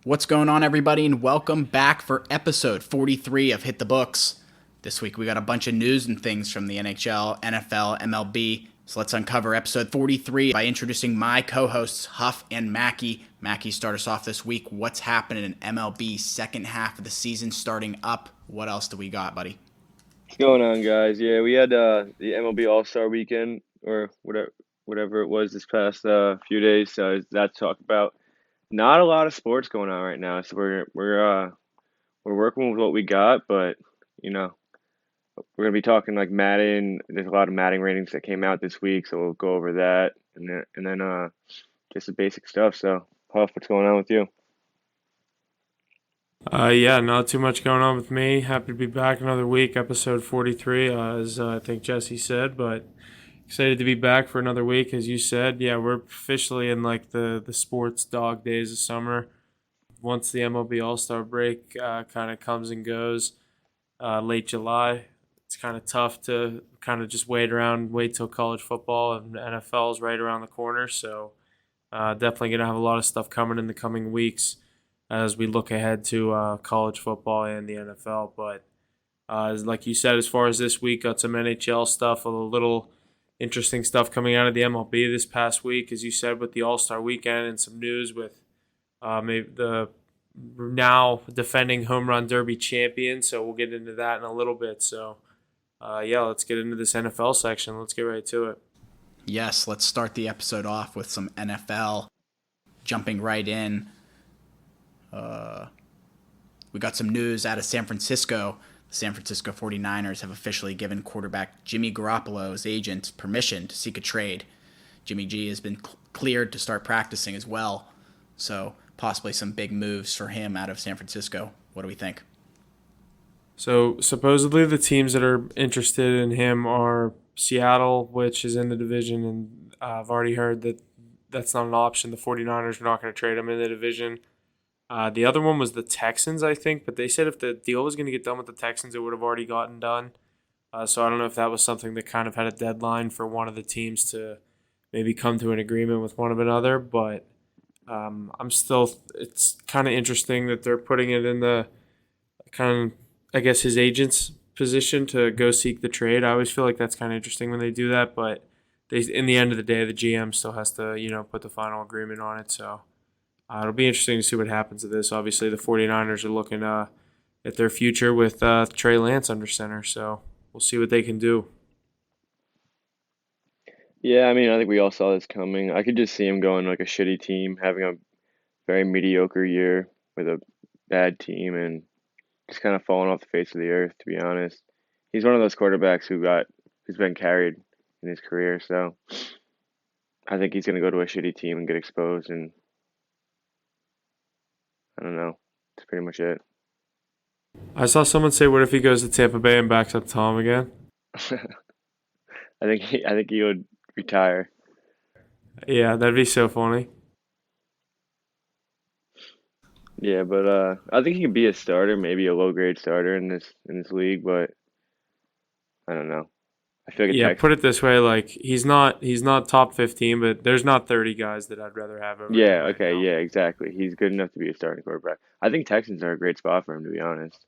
What's going on, everybody, and welcome back for episode 43 of Hit the Books. This week we got a bunch of news and things from the NHL, NFL, MLB. So let's uncover episode 43 by introducing my co-hosts, Huff and Mackie. Mackie, start us off this week. What's happening in MLB second half of the season starting up? What else do we got, buddy? What's going on, guys? Yeah, we had the MLB All-Star Weekend or whatever it was this past few days. So that talk about not a lot of sports going on right now. So we're working with what we got, but you know we're gonna be talking like Madden. There's a lot of Madden ratings that came out this week, so we'll go over that and then just the basic stuff. So Huff, what's going on with you? Yeah, not too much going on with me. Happy to be back another week, episode 43, as I think Jesse said, but excited to be back for another week. As you said, yeah, we're officially in like the sports dog days of summer. Once the MLB All-Star break kind of comes and goes, late July, it's kind of tough to kind of just wait till college football and NFL is right around the corner. So definitely going to have a lot of stuff coming in the coming weeks as we look ahead to college football and the NFL. But like you said, as far as this week, got some NHL stuff, a little interesting stuff coming out of the MLB this past week, as you said, with the All-Star Weekend and some news with maybe the now defending Home Run Derby champion. So we'll get into that in a little bit. So yeah, let's get into this NFL section. Let's get right to it. Yes, let's start the episode off with some NFL. Jumping right in. We got some news out of San Francisco. The San Francisco 49ers have officially given quarterback Jimmy Garoppolo's agent permission to seek a trade. Jimmy G has been cleared to start practicing as well, so possibly some big moves for him out of San Francisco. What do we think? So supposedly the teams that are interested in him are Seattle, which is in the division, and I've already heard that that's not an option. The 49ers are not going to trade him in the division. The other one was the Texans, I think, but they said if the deal was going to get done with the Texans, it would have already gotten done. So I don't know if that was something that kind of had a deadline for one of the teams to maybe come to an agreement with one of another. But it's kind of interesting that they're putting it in the kind of, I guess, his agent's position to go seek the trade. I always feel like that's kind of interesting when they do that, but in the end of the day, the GM still has to, put the final agreement on it. So it'll be interesting to see what happens to this. Obviously, the 49ers are looking at their future with Trey Lance under center, so we'll see what they can do. Yeah, I mean, I think we all saw this coming. I could just see him going like a shitty team, having a very mediocre year with a bad team, and just kind of falling off the face of the earth, to be honest. He's one of those quarterbacks who's been carried in his career, so I think he's gonna go to a shitty team and get exposed, and I don't know. That's pretty much it. I saw someone say, "What if he goes to Tampa Bay and backs up Tom again?" I think he would retire. Yeah, that'd be so funny. Yeah, but I think he could be a starter, maybe a low grade starter in this league, but I don't know. I feel like a Yeah, Tex. put it this way: like he's not top 15, but there's not 30 guys that I'd rather have over him Yeah, right okay, now. yeah, exactly. He's good enough to be a starting quarterback. I think Texans are a great spot for him, to be honest.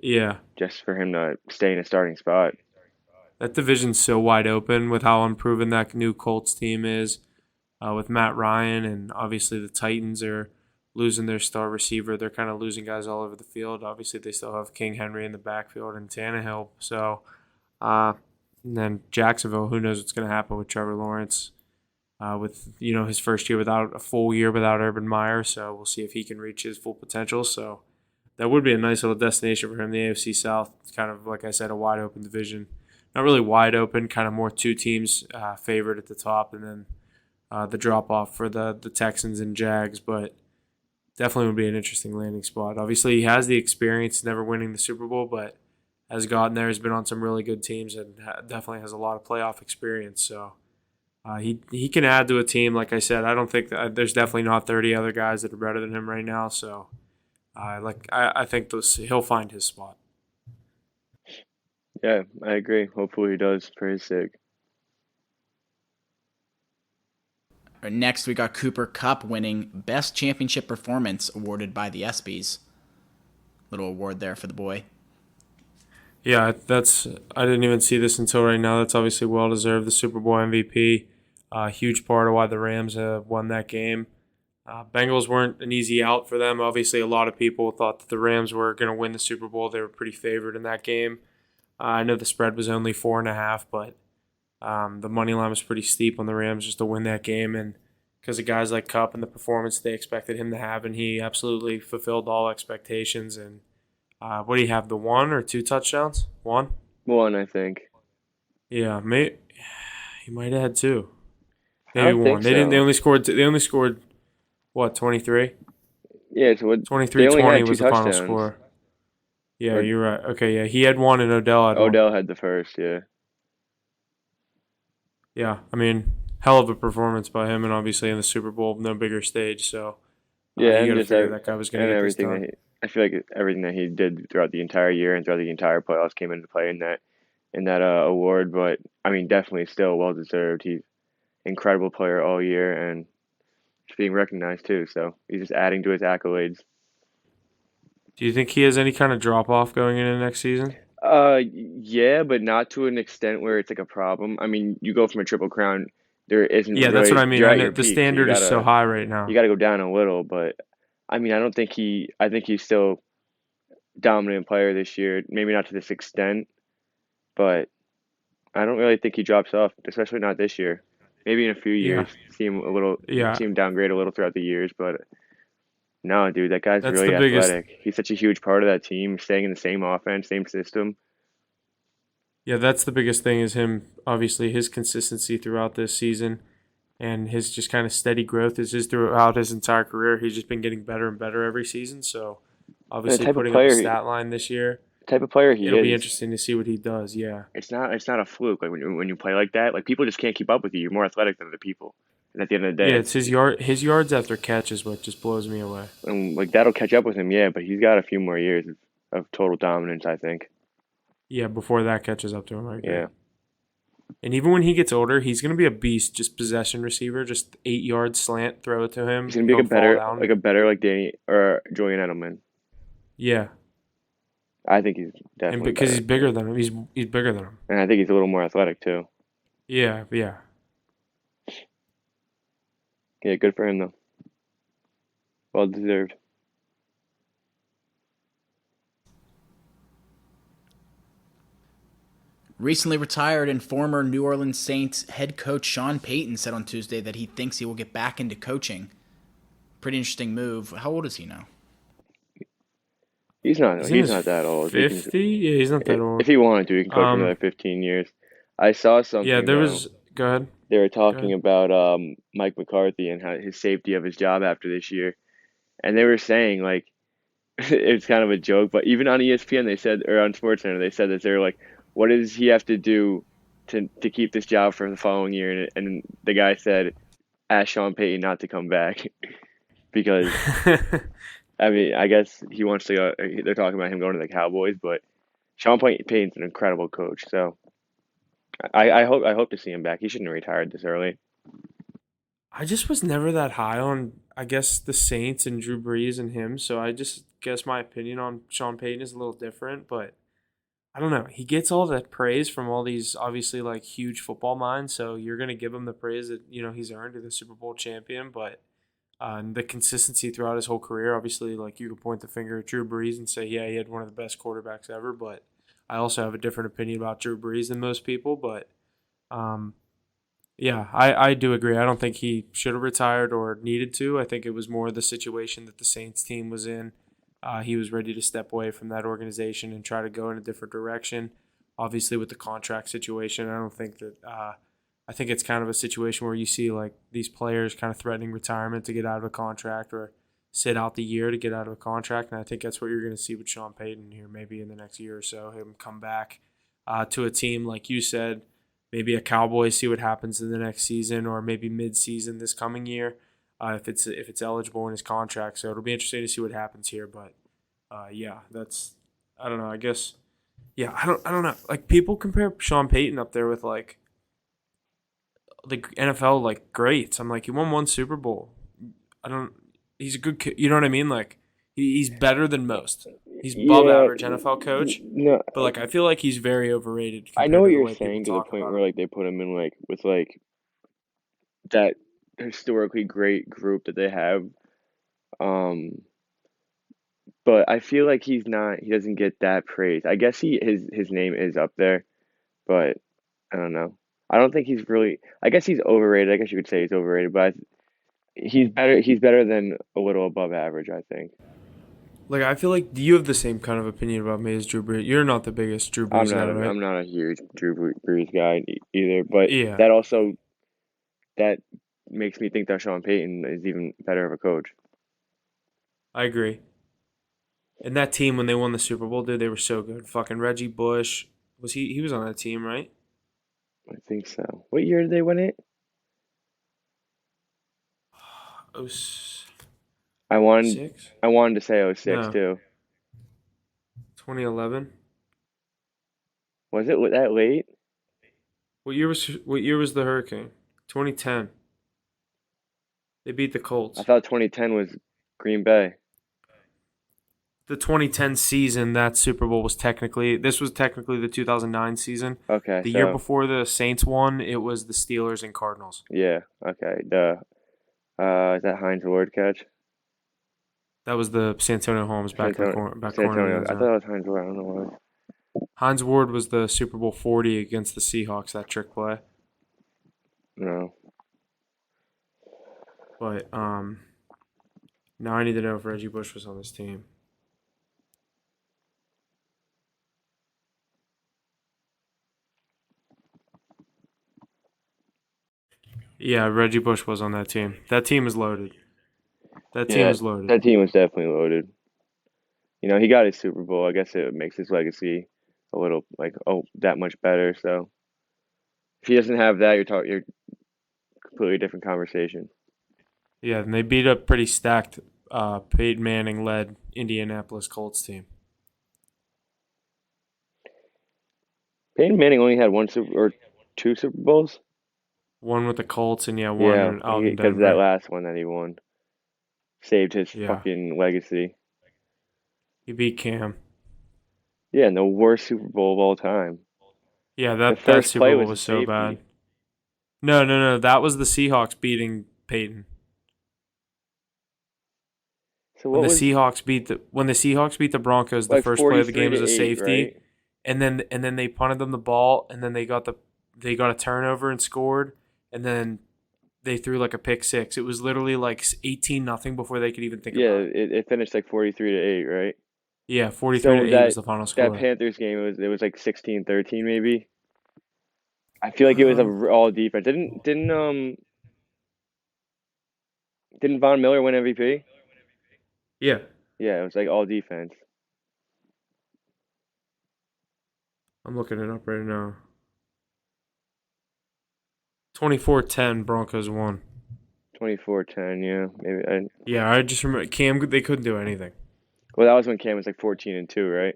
Yeah, Just for him to stay in a starting spot. that division's so wide open with how unproven that new Colts team is. With Matt Ryan, and obviously the Titans are losing their star receiver. They're kind of losing guys all over the field. Obviously, they still have King Henry in the backfield and Tannehill. So, uh, and then Jacksonville, who knows what's going to happen with Trevor Lawrence with his first year without a full year without Urban Meyer. So we'll see if he can reach his full potential. So that would be a nice little destination for him. The AFC South, it's kind of like I said, a wide open division. Not really wide open, kind of more two teams favored at the top, and then the drop off for the Texans and Jags, but definitely would be an interesting landing spot. Obviously, he has the experience, never winning the Super Bowl, but has gotten there, has been on some really good teams, and definitely has a lot of playoff experience. So he can add to a team. Like I said, I don't think there's definitely not 30 other guys that are better than him right now. So I think he'll find his spot. Yeah, I agree. Hopefully he does for his sake. next we got Cooper Kupp winning Best Championship Performance awarded by the ESPYs. Little award there for the boy. Yeah, I didn't even see this until right now. That's obviously well deserved. The Super Bowl MVP, a huge part of why the Rams won that game. Bengals weren't an easy out for them. Obviously, a lot of people thought that the Rams were going to win the Super Bowl. They were pretty favored in that game. I know the spread was only 4.5, but the money line was pretty steep on the Rams just to win that game, and because of guys like Kupp and the performance they expected him to have, and he absolutely fulfilled all expectations. And what do you have? The 1 or 2 touchdowns? One. One, I think. Yeah, he might have had 2. I Maybe don't one. think They didn't. so. They only scored what, 23? Yeah, so what? 23-20 was the final touchdowns. score. Yeah, Or- you're right. Okay, yeah, he had 1 and Odell had 1. Odell had the first, yeah. Yeah, I mean, hell of a performance by him, and obviously in the Super Bowl, no bigger stage. So Yeah, you and got to just figure that guy was going and to get this everything done. I feel like everything that he did throughout the entire year and throughout the entire playoffs came into play in that award. But I mean, definitely still well deserved. He's an incredible player all year and he's being recognized too. So he's just adding to his accolades. Do you think he has any kind of drop off going into next season? Yeah, but not to an extent where it's like a problem. I mean, you go from a triple crown, there isn't Yeah, that's really what I mean. you're I at know your the peak, so standard is so high right you now. gotta go down a little. But I mean, I think he's still dominant player this year. Maybe not to this extent, but I don't really think he drops off, especially not this year. Maybe in a few Yeah, years, yeah. see him downgrade a little throughout the years, but no, dude, that guy's That's the really biggest. athletic. He's such a huge part of that team, staying in the same offense, same system. Yeah, that's the biggest thing is him. Obviously, his consistency throughout this season and his just kind of steady growth is just throughout his entire career. He's just been getting better and better every season. So, And obviously, putting up a stat line this year, the type of player he it'll be is, interesting to see what he does. Yeah. it's not a fluke. Like when you play like that, like people just can't keep up with you. You're more athletic than the people. And at the end of the Yeah, day, it's his yards after catch is what just blows me away. and like that'll catch up with him, yeah. But he's got a few more years of total dominance, I think. Yeah, before that catches up to him, I agree. Yeah. And even when he gets older, he's going to be a beast, just possession receiver, just 8 yard slant, throw it to him. He's gonna be Don't fall down. like a better like Danny or Julian Edelman. Yeah, I think he's and definitely because better. he's bigger than him, he's bigger than him. And I think he's a little more athletic too. Yeah. Yeah, good for him though. Well deserved. Recently retired and former New Orleans Saints head coach Sean Payton said on Tuesday that he thinks he will get back into coaching. Pretty interesting move. How old is he now? He's in his not that old. He can, 50? Yeah, he's not that old. if he wanted to, he can coach for another 15 years. I saw something Yeah, there though. was. Go ahead. They were ahead. talking about Mike McCarthy and how his safety of his job after this year. And they were saying like it's kind of a joke, but even on ESPN they said, or on SportsCenter they said that they were like, what does he have to do to keep this job for the following year? And the guy said, ask Sean Payton not to come back because I mean I guess he wants to go. They're talking about him going to the Cowboys, but Sean Payton's an incredible coach, so I hope to see him back. He shouldn't have retired this early. I just was never that high on, I guess, the Saints and Drew Brees and him. So I just guess my opinion on Sean Payton is a little different. But I don't know. He gets all that praise from all these obviously like huge football minds. So you're gonna give him the praise that he's earned as the Super Bowl champion. But the consistency throughout his whole career, obviously, like you could point the finger at Drew Brees and say, yeah, he had one of the best quarterbacks ever. But I also have a different opinion about Drew Brees than most people. But yeah, I do agree. I don't think he should have retired or needed to. I think it was more the situation that the Saints team was in. He was ready to step away from that organization and try to go in a different direction. Obviously, with the contract situation, I don't think that. I think it's kind of a situation where you see like these players kind of threatening retirement to get out of a contract or sit out the year to get out of a contract, and I think that's what you're going to see with Sean Payton here, maybe in the next year or so. Him come back to a team like you said. Maybe a Cowboys, see what happens in the next season, or maybe mid-season this coming year, if it's eligible in his contract. So it'll be interesting to see what happens here. But yeah, I don't know. I guess I don't know. Like people compare Sean Payton up there with like the NFL like greats. I'm like, he won one Super Bowl. He's a good kid. You know what I mean? Like he's better than most. He's above Yeah, average NFL coach, no, but like I feel like he's very overrated I know compared what to the you're way people saying to the talk point about where him. like they put him in like with like that historically great group that they have. Um, but I feel like he doesn't get that praise. I guess his name is up there, but I don't know. I don't think he's really. I guess he's overrated. I guess you could say he's overrated, but he's better. He's better than a little above average, I think. Like I feel like you have the same kind of opinion about me as Drew Brees. You're not the biggest Drew I'm Brees not guy, a right? I'm not a huge Drew Brees guy either, but Yeah, that also that makes me think that Sean Payton is even better of a coach. I agree. And that team when they won the Super Bowl, dude, they were so good. Fucking Reggie Bush was he? He was on that team, right? I think so. What year did they win it? Oh, 06? I wanted I wanted to say '06 No, too. 2011. Was it that late? What year was the Hurricane? 2010. They beat the I Colts. thought 2010 was Green Bay. The 2010 season, that Super Bowl was technically the 2009 season. Okay, The year so before the Saints won, it was the Steelers and Cardinals. yeah, okay. The is that Heinz Ward catch? That was the Santonio Holmes back in the Santonio, corner, back corner of the Santonio. end I zone. thought it was Heinz Ward. I don't know why. Heinz Ward was the Super Bowl 40 against the Seahawks, that trick play. No. But now I need to know if Reggie Bush was on this team. Yeah, Reggie Bush was on that team. That team is loaded. That team Yeah, is loaded. that team was definitely loaded. You know, he got his Super Bowl. I guess it makes his legacy a little like that much better. So if he doesn't have that, you're completely different conversation. Yeah, and they beat a pretty stacked Peyton Manning led Indianapolis Colts team. Peyton Manning only had one Super or two Super Bowls. One with the Colts and Yeah, one out in because that Denver. last one that he won saved his Yeah, fucking legacy. he beat Cam. Yeah, and the worst Super Bowl of all time. Yeah, The that first Super play Bowl was a was so bad. safety. No. That was the Seahawks beating Peyton. So what was When the Seahawks beat the Broncos, the like first play of the 43 game to was a 8, right? safety, and then they punted them the ball, and then they got a turnover and scored, and then they threw like a pick six. It was literally like 18-0 before they could even think Yeah, about it. it finished like 43 to 8, right? Yeah, 43 to So 8 was the final that score. Panthers game it was like 16-13 maybe. I feel like it was Um, all defense. Didn't Von Miller win MVP? yeah, Yeah, it was like all defense. I'm looking it up right now. 24-10 Broncos won. 24-10, yeah. Maybe Yeah, I just remember Cam. They couldn't do anything. well, that was when Cam was like 14-2, right?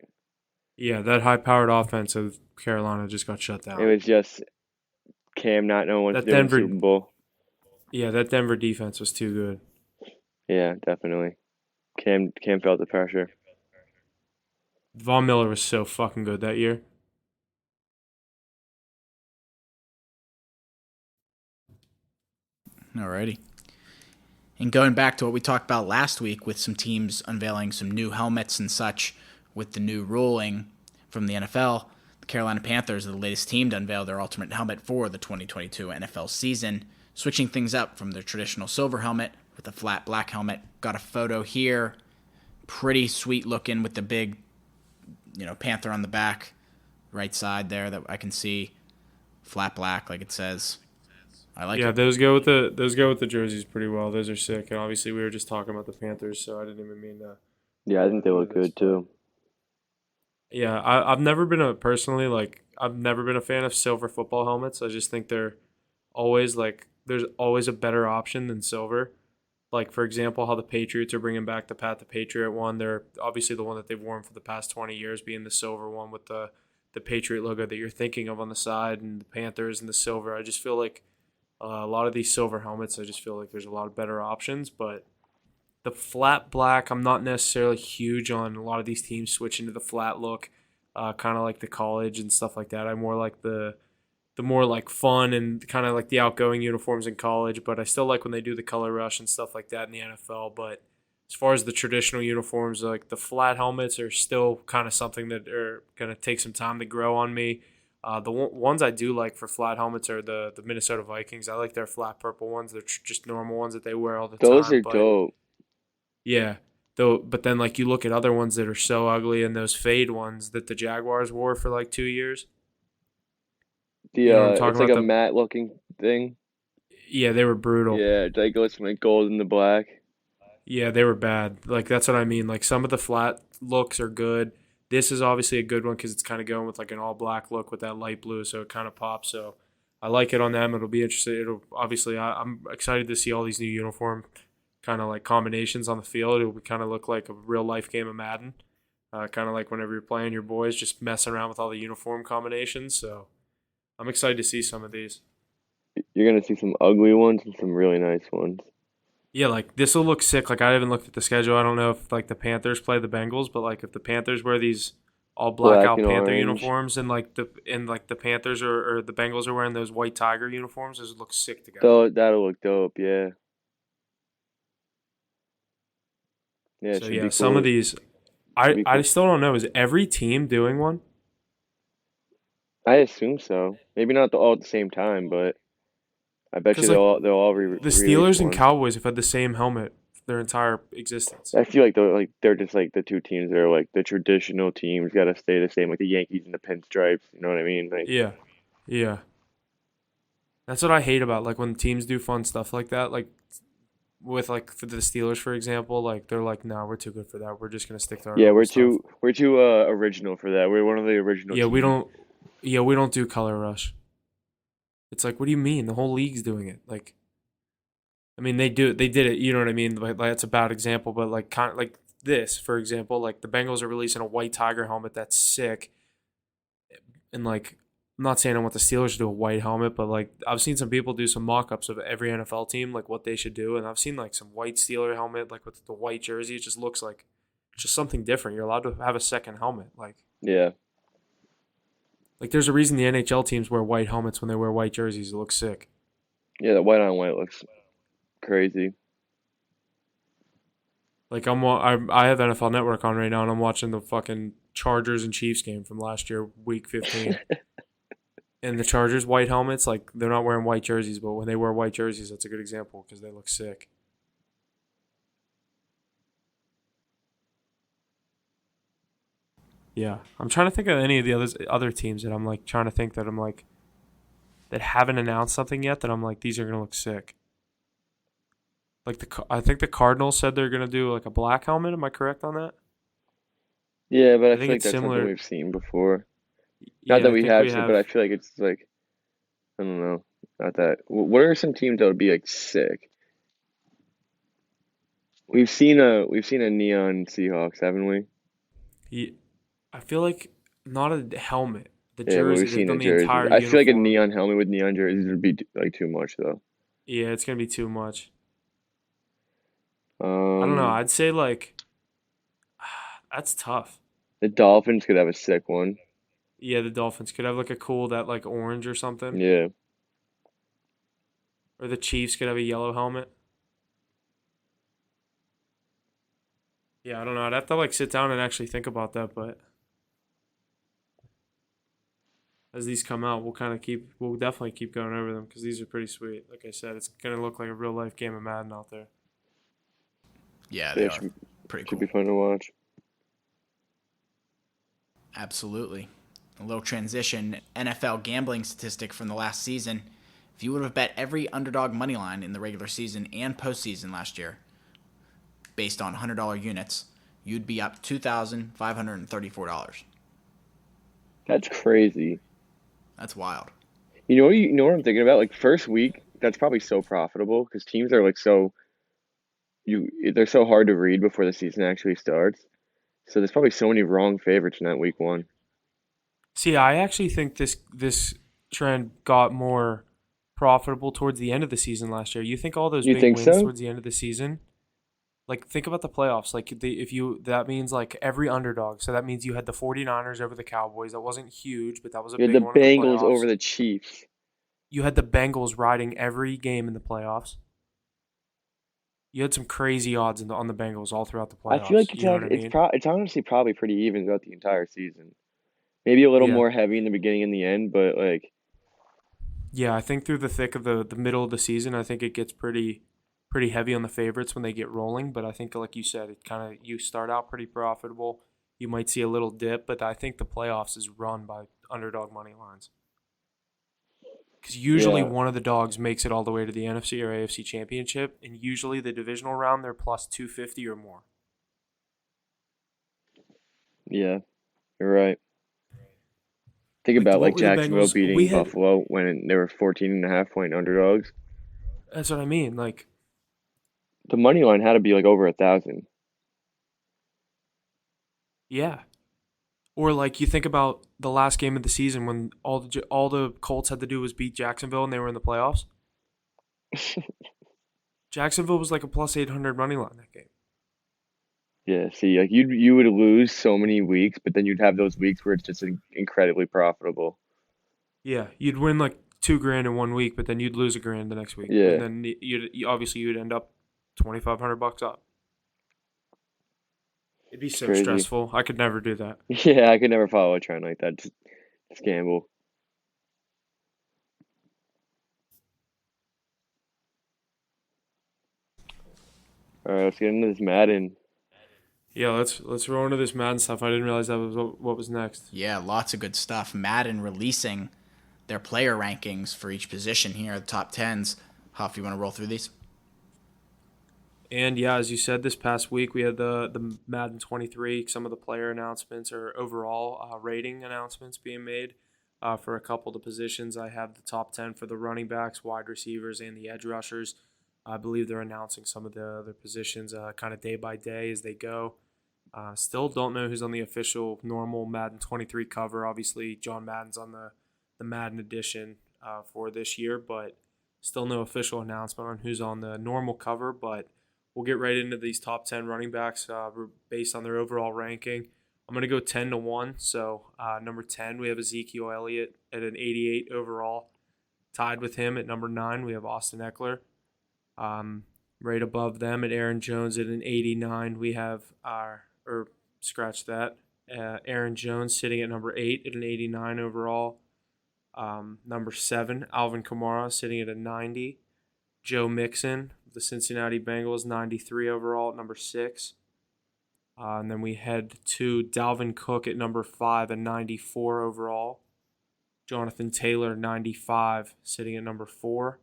Yeah, that high-powered offense of Carolina just got shut It down. was just Cam not knowing what to That do in the Denver, Super Bowl. yeah, that Denver defense was too good. Yeah, definitely. Cam felt the pressure. Von Miller was so fucking good that year. Alrighty. And going back to what we talked about last week with some teams unveiling some new helmets and such with the new ruling from the NFL, the Carolina Panthers are the latest team to unveil their alternate helmet for the 2022 NFL season, switching things up from their traditional silver helmet with a flat black helmet. Got a photo here. Pretty sweet looking with the big, panther on the back, right side there that I can see. Flat black, like it says. I like Yeah, it. those go with the jerseys pretty well. Those are sick. And obviously we were just talking about the Panthers, so I didn't even mean to Yeah, I go think they into look this. good too. Yeah, I've never been I've never been a fan of silver football helmets. I just think they're always there's always a better option than silver. Like for example, how the Patriots are bringing back the Pat the Patriot one. They're obviously the one that they've worn for the past 20 years, being the silver one with the Patriot logo that you're thinking of on the side, and the Panthers and the silver. I just feel like A lot of these silver helmets, I just feel like there's a lot of better options, but the flat black, I'm not necessarily huge on a lot of these teams switching to the flat look, kind of like the college and stuff like that. I more like the more like fun and kind of like the outgoing uniforms in college, but I still like when they do the color rush and stuff like that in the NFL. But as far as the traditional uniforms, like the flat helmets are still kind of something that are going to take some time to grow on me. The ones I do like for flat helmets are the Minnesota Vikings. I like their flat purple ones. They're just normal ones that they wear all the Those time. are But dope. yeah, though. But then like you look at other ones that are so ugly, and those fade ones that the Jaguars wore for like 2 years. You know what I'm It's talking like about? a matte looking thing. Yeah, they were brutal. Yeah, it like goes from like gold and the black. Yeah, they were bad. Like that's what I mean. Like some of the flat looks are good. This is obviously a good one because it's kind of going with like an all black look with that light blue, so it kind of pops. So I like it on them. It'll be interesting. It'll obviously I'm excited to see all these new uniform kind of like combinations on the field. It'll kind of look like a real life game of Madden. Kind of like whenever you're playing your boys, just messing around with all the uniform combinations. So I'm excited to see some of these. You're gonna see some ugly ones and some really nice ones. Yeah, like this will look sick. Like I haven't looked at the schedule. I don't know if like the Panthers play the Bengals, but like if the Panthers wear these all Black blackout and Panther orange. uniforms and the Panthers or the Bengals are wearing those white Tiger uniforms, those look sick together. Though that'll look dope, yeah. Yeah, it So should yeah, be some of cool. these Should I be I cool. still don't know. Is every team doing one? I assume so. Maybe not all at the same time, but I bet you Because like they'll all the release Steelers and one. Cowboys have had the same helmet their entire existence. I feel like they're just like the two teams that are like the traditional teams gotta stay the same, like the Yankees and the Pinstripes. You know what I mean? Like, Yeah, yeah. That's what I hate about like when teams do fun stuff like that. Like with like for the Steelers, for example, like they're like, nah, we're too good for that. We're just gonna stick to our yeah, normal stuff. we're too original for that. We're one of the original Yeah, we teams. don't. Yeah, we don't do color rush. It's like, what do you mean? The whole league's doing it. Like, I mean, they do. They did it. You know what I mean? Like that's a bad example, but like kind of like this, for example, like the Bengals are releasing a white tiger helmet that's sick, and like I'm not saying I want the Steelers to do a white helmet, but like I've seen some people do some mock-ups of every NFL team, like what they should do, and I've seen like some white Steeler helmet, like with the white jersey. It just looks like just something different. You're allowed to have a second helmet, Yeah, like there's a reason the NHL teams wear white helmets when they wear white jerseys. It looks sick. yeah. The white on white looks crazy. Like I have NFL Network on right now, and I'm watching the fucking Chargers and Chiefs game from last year, Week 15. And the Chargers white helmets, like they're not wearing white jerseys, but when they wear white jerseys, that's a good example because they look sick. Yeah, I'm trying to think of any of the other teams that I'm like trying to think that I'm like that haven't announced something yet that I'm like these are gonna look sick. Like I think the Cardinals said they're gonna do like a black helmet. Am I correct on that? Yeah, but I I think feel like it's that's something similar. we've seen before. Not Yeah, that I we think have we seen, but I have. feel like it's like I don't know. Not that. What are some teams that would be like sick? We've seen a neon Seahawks, haven't we? Yeah, I feel like not a helmet. The Yeah, but we've jersey. They've seen a done the jersey. entire I feel like a uniform. neon helmet with neon jerseys would be like too much though. Yeah, it's gonna be too much. I don't know. Um, I'd say like that's tough. the Dolphins could have a sick one. Yeah, the Dolphins could have like a cool that like orange or something, Yeah, or the Chiefs could have a yellow helmet. Yeah, I don't know. I'd have to like sit down and actually think about that. But as these come out, we'll definitely keep going over them because these are pretty sweet. Like I said, it's gonna look like a real life game of Madden out there. Yeah, yeah, they are pretty should cool. be fun to watch. Absolutely. A little transition NFL gambling statistic from the last season. If you would have bet every underdog money line in the regular season and postseason last year, based on $100 units, you'd be up $2,534. That's crazy. That's wild. You know what I'm thinking about? Like first week, that's probably so profitable because teams are like they're so hard to read before the season actually starts. So there's probably so many wrong favorites in that week one. See, I actually think this trend got more profitable towards the end of the season last year. You think all those You big think wins so? towards the end of the season? Like, think about the playoffs. Like, that means like every underdog. So that means you had the 49ers over the Cowboys. That wasn't huge, but that was a You had big the one in the Bengals playoffs. over the Chiefs. You had the Bengals riding every game in the playoffs. You had some crazy odds on the Bengals all throughout the I feel playoffs. like You know what I mean? it's honestly probably pretty even throughout the entire season. Maybe a little Yeah. more heavy in the beginning and the end, but like Yeah, I think through the thick of the middle of the season, I think it gets pretty heavy on the favorites when they get rolling. But I think, like you said, it kind of you start out pretty profitable. You might see a little dip, but I think the playoffs is run by underdog money lines. Because usually yeah, one of the dogs makes it all the way to the NFC or AFC championship, and usually the divisional round they're plus 250 or more. yeah, you're right. Think Like about what like were the Jacksonville Bengals? We beating had Buffalo when they were 14.5 point underdogs. That's what I mean. Like, The money line had to be like over 1,000. yeah. Or like you think about the last game of the season when all the Colts had to do was beat Jacksonville and they were in the playoffs. Jacksonville was like a plus 800 money line that game. Yeah, see, like you would lose so many weeks, but then you'd have those weeks where it's just incredibly profitable. Yeah, you'd win like $2,000 in 1 week, but then you'd lose $1,000 the next week, and Yeah, then you'd end up $2,500 up. It'd be it's so crazy. stressful. I could never do that. Yeah, I could never follow a trend like that. Just gamble. All right, let's get into this Madden. Yeah, let's roll into this Madden stuff. I didn't realize that was what was next. Yeah, lots of good stuff. Madden releasing their player rankings for each position here, the top tens. Huff, you want to roll through these? And yeah, as you said, this past week we had the Madden 23, some of the player announcements or overall rating announcements being made for a couple of the positions. I have the top 10 for the running backs, wide receivers, and the edge rushers. I believe they're announcing some of the other positions kind of day by day as they go. Still don't know who's on the official normal Madden 23 cover. Obviously, John Madden's on the Madden edition for this year, but still no official announcement on who's on the normal cover. But we'll get right into these top 10 running backs based on their overall ranking. I'm going to go 10 to 1. So, number 10, we have Ezekiel Elliott at an 88 overall. Tied with him at number 9, we have Austin Eckler. Right above them at Aaron Jones at an 89, we have Aaron Jones sitting at number 8 at an 89 overall. Number 7, Alvin Kamara sitting at a 90. Joe Mixon, the Cincinnati Bengals, 93 overall at number 6. And then we head to Dalvin Cook at number 5 and 94 overall. Jonathan Taylor, 95, sitting at number 4.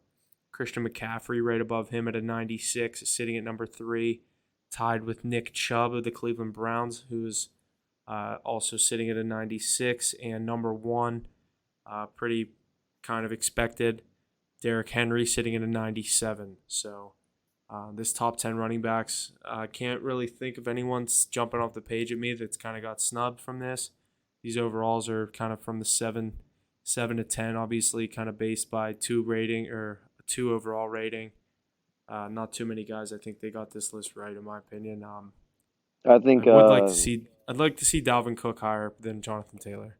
Christian McCaffrey right above him at a 96, sitting at number 3. Tied with Nick Chubb of the Cleveland Browns, who's also sitting at a 96. And number 1, pretty kind of expected, Derrick Henry sitting at a 97. So this top 10 running backs, I can't really think of anyone jumping off the page at me that's kind of got snubbed from this. These overalls are kind of from the 7 to 10, obviously kind of based by 2 rating or a 2 overall rating. Not too many guys. I think they got this list right, in my opinion. I think I'd like to see Dalvin Cook higher than Jonathan Taylor.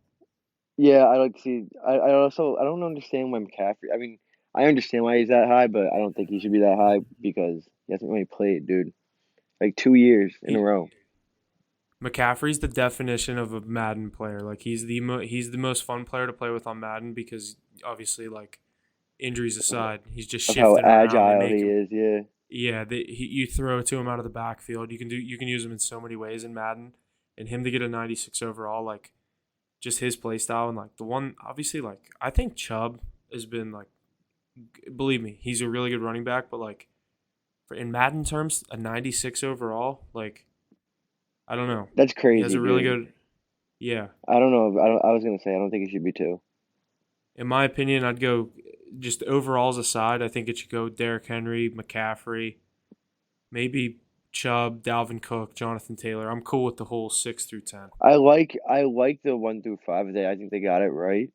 yeah, I like to see. I don't understand why McCaffrey. I mean, I understand why he's that high, but I don't think he should be that high because he hasn't really played, dude. Like 2 years in a He row. McCaffrey's the definition of a Madden player. Like he's the most fun player to play with on Madden because obviously, like, injuries aside, he's just Of how shifting around. They agile make he him, is, yeah. yeah. You throw it to him out of the backfield. You can use him in so many ways in Madden, and him to get a 96 overall, like, just his play style and like the one obviously, like, I think Chubb has been like, believe me, he's a really good running back, but like in Madden terms, a 96 overall, like, I don't know. That's He has crazy, a really dude. good, yeah. I don't know. I was gonna say I don't think it should be 2. In my opinion, I'd go just overalls aside. I think it should go Derrick Henry, McCaffrey, maybe Chubb, Dalvin Cook, Jonathan Taylor. I'm cool with the whole 6 through 10. I like the 1 through 5. I think they got it right.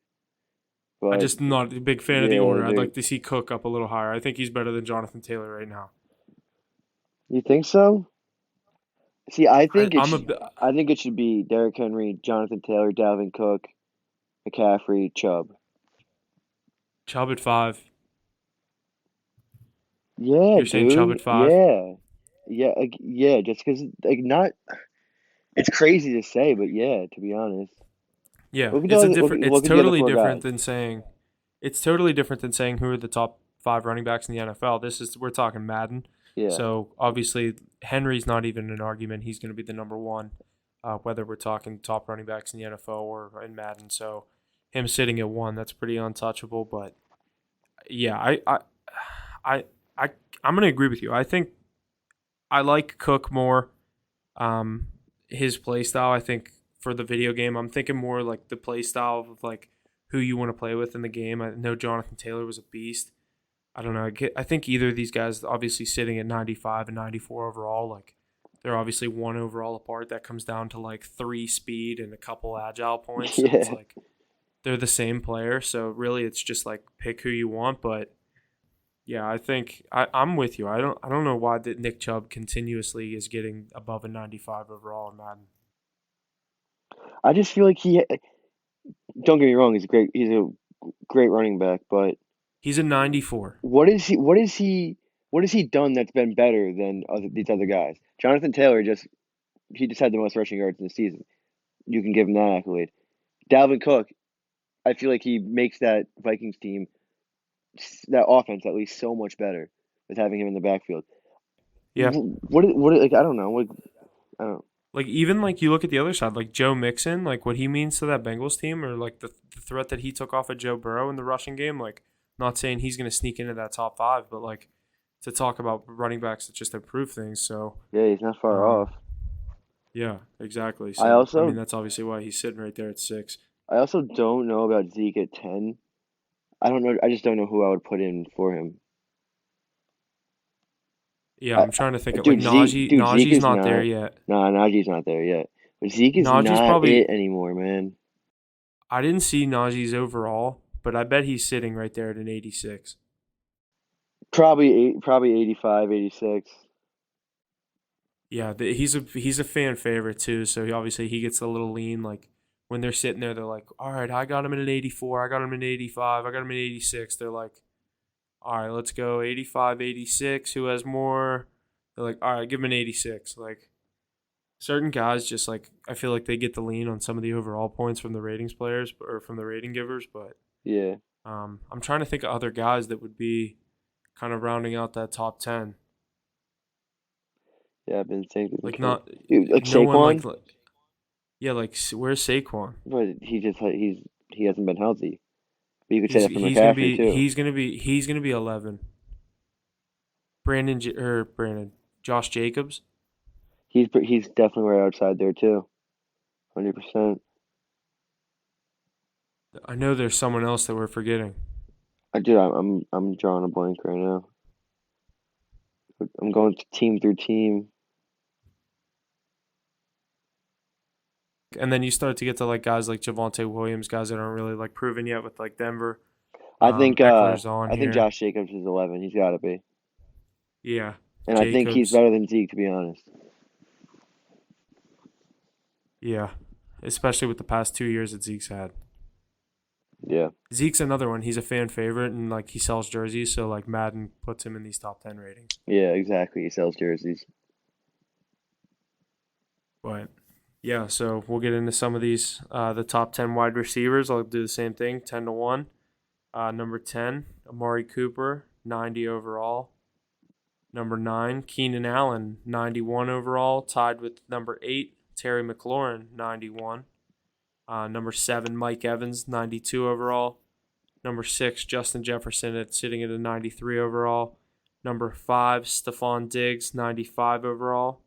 But I'm just not a big fan of the yeah, order. I'd like to see Cook up a little higher. I think he's better than Jonathan Taylor right now. you think so? See, I'm a I think it should be Derrick Henry, Jonathan Taylor, Dalvin Cook, McCaffrey, Chubb. Chubb at 5. Yeah, You're saying Chubb at dude. 5? Yeah. Yeah, yeah, just because, like, not, it's crazy to say, but yeah, to be honest. Yeah, Look at it's a the, look, different. It's look at the other totally four different guys. than saying. It's totally different than saying who are the top 5 running backs in the NFL. We're talking Madden. Yeah. So obviously Henry's not even an argument. He's going to be the number one, whether we're talking top running backs in the NFL or in Madden. So him sitting at 1, that's pretty untouchable. But yeah, I, I I'm going to agree with you. I think I like Cook more. His play style, I think, for the video game, I'm thinking more like the play style of like who you want to play with in the game. I know Jonathan Taylor was a beast. I don't know. I think either of these guys, obviously sitting at 95 and 94 overall, like they're obviously 1 overall apart. That comes down to like 3 speed and a couple agile points. So it's Yeah. like they're the same player. So really, it's just like pick who you want. But yeah, I think I'm with you. I don't know why that Nick Chubb continuously is getting above a 95 overall in Madden. I just feel like don't get me wrong, he's a great running back, but He's a 94. what has he done that's been better than these other guys? Jonathan Taylor he just had the most rushing yards in the season. You can give him that accolade. Dalvin Cook, I feel like he makes that Vikings team, that offense at least, so much better with having him in the backfield. Yeah. Like, I don't know. I don't. Like even like you look at the other side, like Joe Mixon, like what he means to that Bengals team, or like the threat that he took off of Joe Burrow in the rushing game. Like, not saying he's going to sneak into that top 5, but like to talk about running backs that just improve things. So Yeah, he's not far off. Yeah, exactly. I So also I mean that's obviously why he's sitting right there at 6. I also don't know about Zeke at 10. I don't know. I just don't know who I would put in for him. Yeah, I'm trying to think of like Dude, Zeke Najee's is not there not. yet. Nah, Najee's not there yet. But Zeke is Najee's not probably. it anymore, man. I didn't see Najee's overall, but I bet he's sitting right there at an 86. Probably 85, 86. Yeah, he's a fan favorite too. So he gets a little lean. Like when they're sitting there, they're like, "All right, I got him in an 84. I got him in 85. I got him in 86." They're like, "All right, let's go 85, 86. Who has more?" They're like, "All right, give him an 86." Like certain guys, just like I feel like they get the lean on some of the overall points from the ratings players or from the rating givers. But Yeah. I'm trying to think of other guys that would be kind of rounding out that top 10. Yeah, I've been thinking. Like not Dude, like no one Saquon, like yeah, like where's Saquon? but he hasn't been healthy. But you could say that for McCaffrey too. He's gonna be 11. Josh Jacobs. He's definitely right outside there too. 100%. I know there's someone else that we're forgetting. I'm drawing a blank right now. I'm going team through team. And then you start to get to like guys like Javonte Williams, guys that aren't really like proven yet with like Denver. I think Eckler's on I think here. Josh Jacobs is 11. He's got to be. Yeah. And Jacobs. I think he's better than Zeke, to be honest. Yeah. Especially with the past 2 years that Zeke's had. Yeah. Zeke's another one. He's a fan favorite and like he sells jerseys, so like Madden puts him in these top 10 ratings. Yeah, exactly. He sells jerseys. But yeah, so we'll get into some of these. The top 10 wide receivers, I'll do the same thing, 10 to 1. Number 10, Amari Cooper, 90 overall. Number 9, Keenan Allen, 91 overall, tied with number 8, Terry McLaurin, 91. Number 7, Mike Evans, 92 overall. Number 6, Justin Jefferson sitting at a 93 overall. Number 5, Stephon Diggs, 95 overall.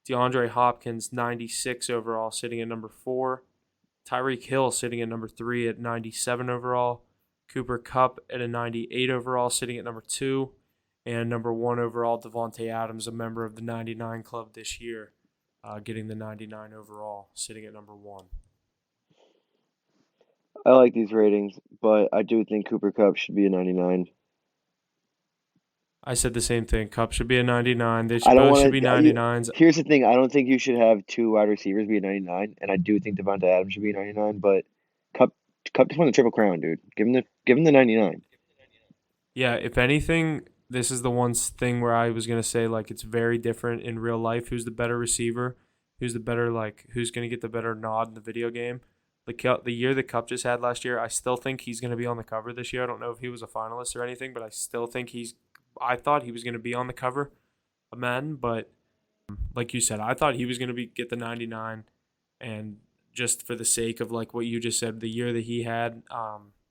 DeAndre Hopkins, 96 overall, sitting at number 4. Tyreek Hill sitting at number 3 at 97 overall. Cooper Kupp at a 98 overall, sitting at number 2. And number 1 overall, Devontae Adams, a member of the 99 club this year, getting the 99 overall, sitting at number 1. I like these ratings, but I do think Cooper Kupp should be a 99. I said the same thing. Kupp should be a 99. They I don't both should want be to. 99s. Here's the thing: I don't think you should have two wide receivers be a 99, and I do think Devontae Adams should be a 99. But Cup, Cup just won the Triple Crown, dude. Give him the 99. Yeah, if anything, this is the one thing where I was going to say, like, it's very different in real life. Who's the better receiver? Who's the better, like, who's going to get the better nod in the video game? The year that Kupp just had last year, I still think he's going to be on the cover this year. I don't know if he was a finalist or anything, but I still think I thought he was going to be on the cover of Madden, but like you said, I thought he was going to get the 99, and just for the sake of, like, what you just said, the year that he had,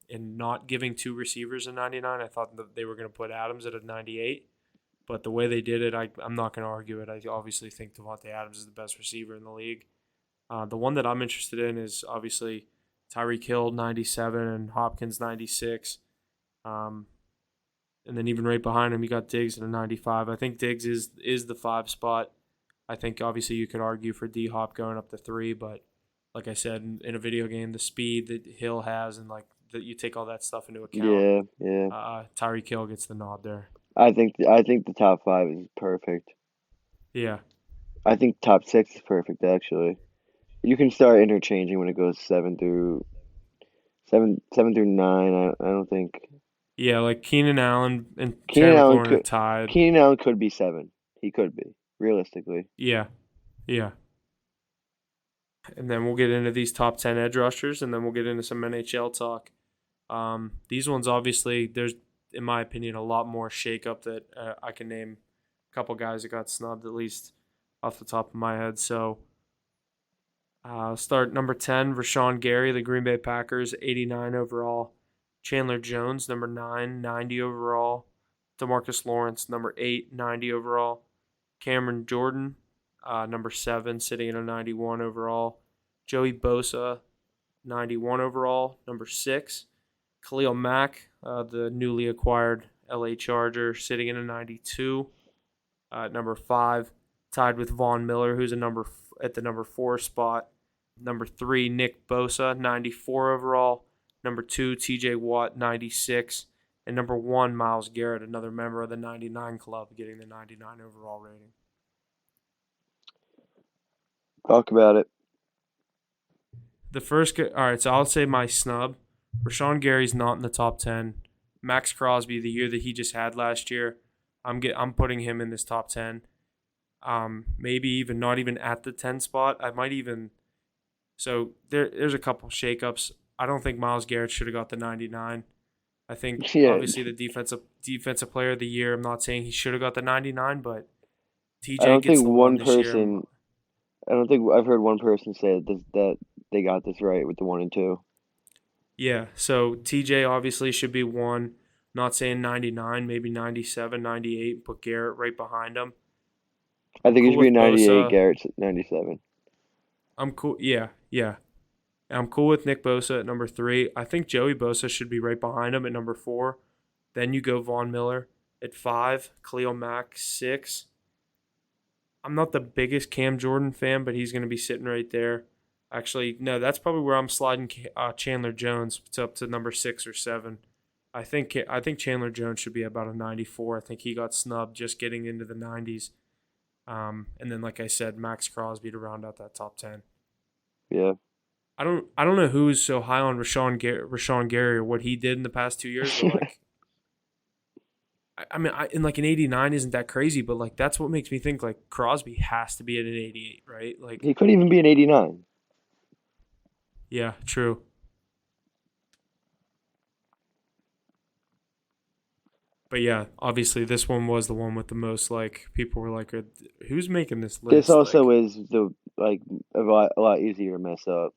in not giving two receivers a 99, I thought that they were going to put Adams at a 98. But the way they did it, I'm not going to argue it. I obviously think Devontae Adams is the best receiver in the league. The one that I'm interested in is obviously Tyreek Hill 97 and Hopkins 96. And then even right behind him, you got Diggs at a 95. I think Diggs is the 5 spot. I think obviously you could argue for D-Hop going up to 3, but like I said, in a video game, the speed that Hill has and, like, that you take all that stuff into account. Yeah. Tyreek Hill gets the nod there. I think the top 5 is perfect. Yeah. I think top 6 is perfect actually. You can start interchanging when it goes 7 through 9. I don't think Yeah, like Keenan Allen and Keenan Terry Allen McLaurin are could tied. Keenan Allen could be 7. He could be realistically. Yeah. And then we'll get into these top 10 edge rushers, and then we'll get into some NHL talk. These ones, obviously, there's, in my opinion, a lot more shakeup that I can name a couple guys that got snubbed, at least off the top of my head. So I'll start number 10, Rashawn Gary, the Green Bay Packers, 89 overall. Chandler Jones, number 9, 90 overall. DeMarcus Lawrence, number 8, 90 overall. Cameron Jordan, number 7, sitting at a 91 overall. Joey Bosa, 91 overall, number 6. Khalil Mack, the newly acquired LA Charger, sitting in a 92. Number 5, tied with Von Miller, who's at the number 4 spot. Number 3, Nick Bosa, 94 overall. Number 2, TJ Watt, 96. And number 1, Myles Garrett, another member of the 99 club, getting the 99 overall rating. Talk about it. All right, so I'll say my snub. Rashawn Gary's not in the top 10. Max Crosby, the year that he just had last year, I'm putting him in this top 10. Maybe even not even at the 10 spot. I might even. So there's a couple shakeups. I don't think Myles Garrett should have got the 99. I think obviously the defensive player of the year. I'm not saying he should have got the 99, but TJ gets the one this year. I don't think I've heard one person say that they got this right with the 1 and 2. Yeah, so TJ obviously should be 1. Not saying 99, maybe 97, 98. Put Garrett right behind him. I think he should be 98. Bosa. Garrett's at 97. I'm cool. Yeah. I'm cool with Nick Bosa at number 3. I think Joey Bosa should be right behind him at number 4. Then you go Von Miller at 5. Khalil Mack 6. I'm not the biggest Cam Jordan fan, but he's going to be sitting right there. Actually, no, that's probably where I'm sliding Chandler Jones. It's up to number 6 or 7. I think Chandler Jones should be about a 94. I think he got snubbed just getting into the 90s. And then, like I said, Max Crosby to round out that top 10. Yeah. I don't know who's so high on Rashawn Gary or what he did in the past 2 years, but like, I mean, in like an 89 isn't that crazy, but like that's what makes me think like Crosby has to be at an 88, right? Like he could even be an 89. Yeah, true. But yeah, obviously this one was the one with the most, like, people were like, who's making this list? This also like, is a lot easier to mess up.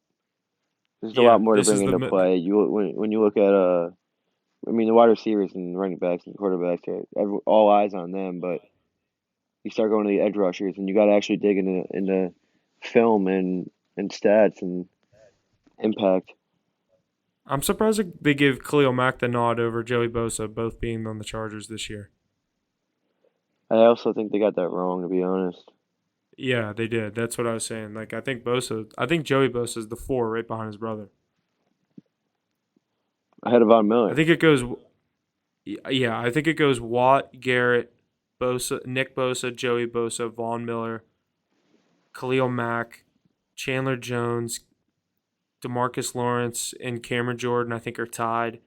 There's a lot more to bring into play. When you look at the wide receivers and running backs and quarterbacks are all eyes on them, but you start going to the edge rushers and you got to actually dig into film and stats and impact. I'm surprised they give Khalil Mack the nod over Joey Bosa, both being on the Chargers this year. I also think they got that wrong, to be honest. Yeah, they did. That's what I was saying. Like, I think Joey Bosa is the 4 right behind his brother. Ahead of Von I Miller. think it goes. Yeah, I think it goes Watt, Garrett, Bosa, Nick Bosa, Joey Bosa, Vaughn Miller, Khalil Mack, Chandler Jones, DeMarcus Lawrence, and Cameron Jordan. I think are tied,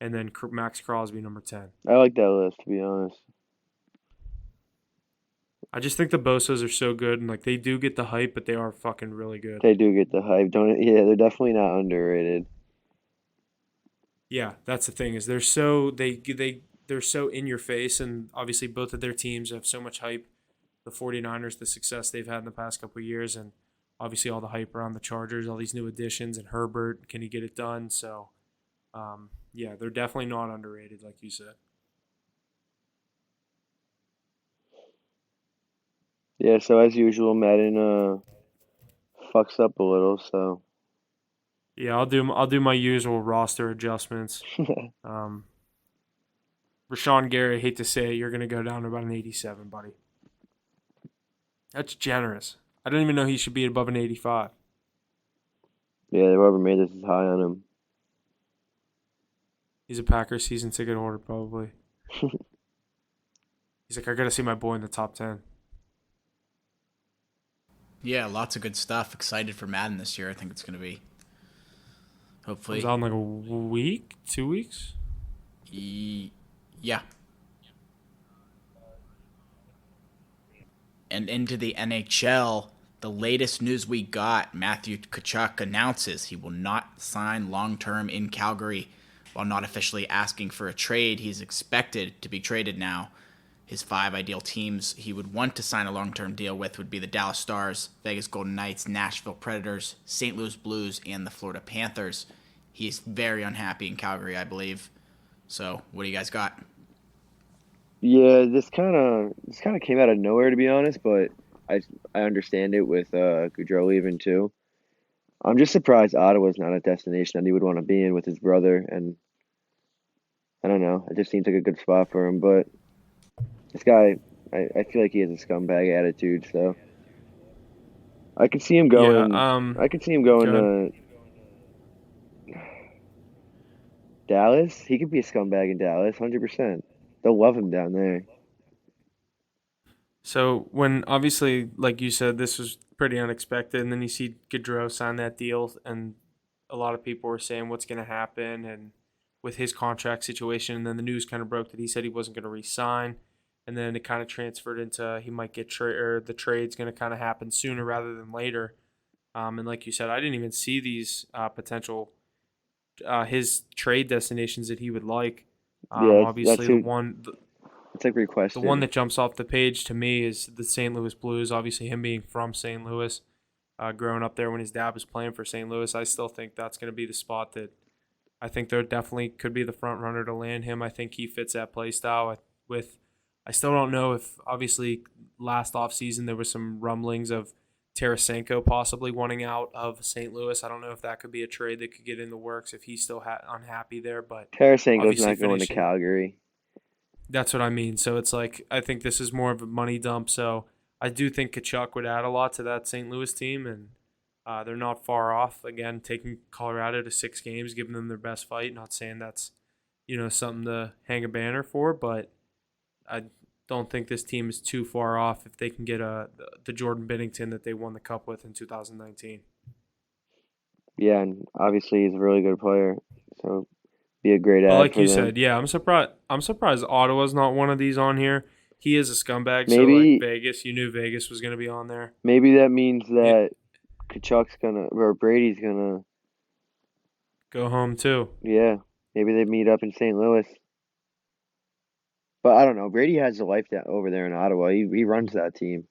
and then Max Crosby number 10. I like that list, to be honest. I just think the Bosos are so good, and like they do get the hype, but they are fucking really good. They do get the hype, don't it? Yeah, they're definitely not underrated. Yeah, that's the thing is they're so in your face, and obviously both of their teams have so much hype. The 49ers, the success they've had in the past couple of years, and obviously all the hype around the Chargers, all these new additions, and Herbert, can he get it done? So, yeah, they're definitely not underrated, like you said. Yeah, so as usual, Madden fucks up a little, so Yeah, I'll do my usual roster adjustments. Rashawn Gary, hate to say it, you're gonna go down to about an 87, buddy. That's generous. I don't even know he should be above an 85. yeah, whoever made this is high on him. He's a Packers season ticket holder, probably. He's like, I gotta see my boy in the top 10. Yeah, lots of good stuff. Excited for Madden this year. I think it's going to be, hopefully. Comes out in like a week, 2 weeks. Yeah. And into the NHL, the latest news we got, Matthew Tkachuk announces he will not sign long-term in Calgary. While not officially asking for a trade, he's expected to be traded now. His 5 ideal teams he would want to sign a long-term deal with would be the Dallas Stars, Vegas Golden Knights, Nashville Predators, St. Louis Blues, and the Florida Panthers. He's very unhappy in Calgary, I believe. So, what do you guys got? Yeah, this kind of came out of nowhere, to be honest, but I understand it with Gaudreau leaving too. I'm just surprised Ottawa's not a destination that he would want to be in with his brother, and I don't know, it just seems like a good spot for him. But this guy, I feel like he has a scumbag attitude, so I could see him Yeah, going. I could see him going go ahead. to Dallas. He could be a scumbag in Dallas, 100%. They'll love him down there. So when obviously, like you said, this was pretty unexpected, and then you see Gaudreau sign that deal, and a lot of people were saying what's going to happen, and with his contract situation, and then the news kind of broke that he said he wasn't going to re-sign, and then it kind of transferred into he might get or the trade's going to kind of happen sooner rather than later. And like you said, I didn't even see these potential his trade destinations that he would like. Yeah, Obviously, it's like the one requested. that jumps off the page to me is the St. Louis Blues. Obviously, him being from St. Louis, growing up there when his dad was playing for St. Louis, I still think that's going to be the spot that I think there definitely could be the front runner to land him. I think he fits that play style. I still don't know if obviously last offseason there was some rumblings of Tarasenko possibly wanting out of St. Louis. I don't know if that could be a trade that could get in the works if he's still unhappy there, but Tarasenko's obviously not going to finishing. Calgary. That's what I mean. So it's like I think this is more of a money dump. So I do think Kachuk would add a lot to that St. Louis team, and they're not far off. Again, taking Colorado to 6 games, giving them their best fight. Not saying that's something to hang a banner for, but I don't think this team is too far off if they can get the Jordan Binnington that they won the Cup with in 2019. Yeah, and obviously he's a really good player, so be a great But ad like for you them. said, yeah, I'm surprised. I'm surprised Ottawa's not one of these on here. He is a scumbag, so like Maybe Vegas, you knew Vegas was going to be on there. maybe that means Yeah, that Kachuk's gonna or Brady's gonna, go home too. yeah, maybe they meet up in St. Louis. But I don't know. Brady has a life down over there in Ottawa. He runs that team,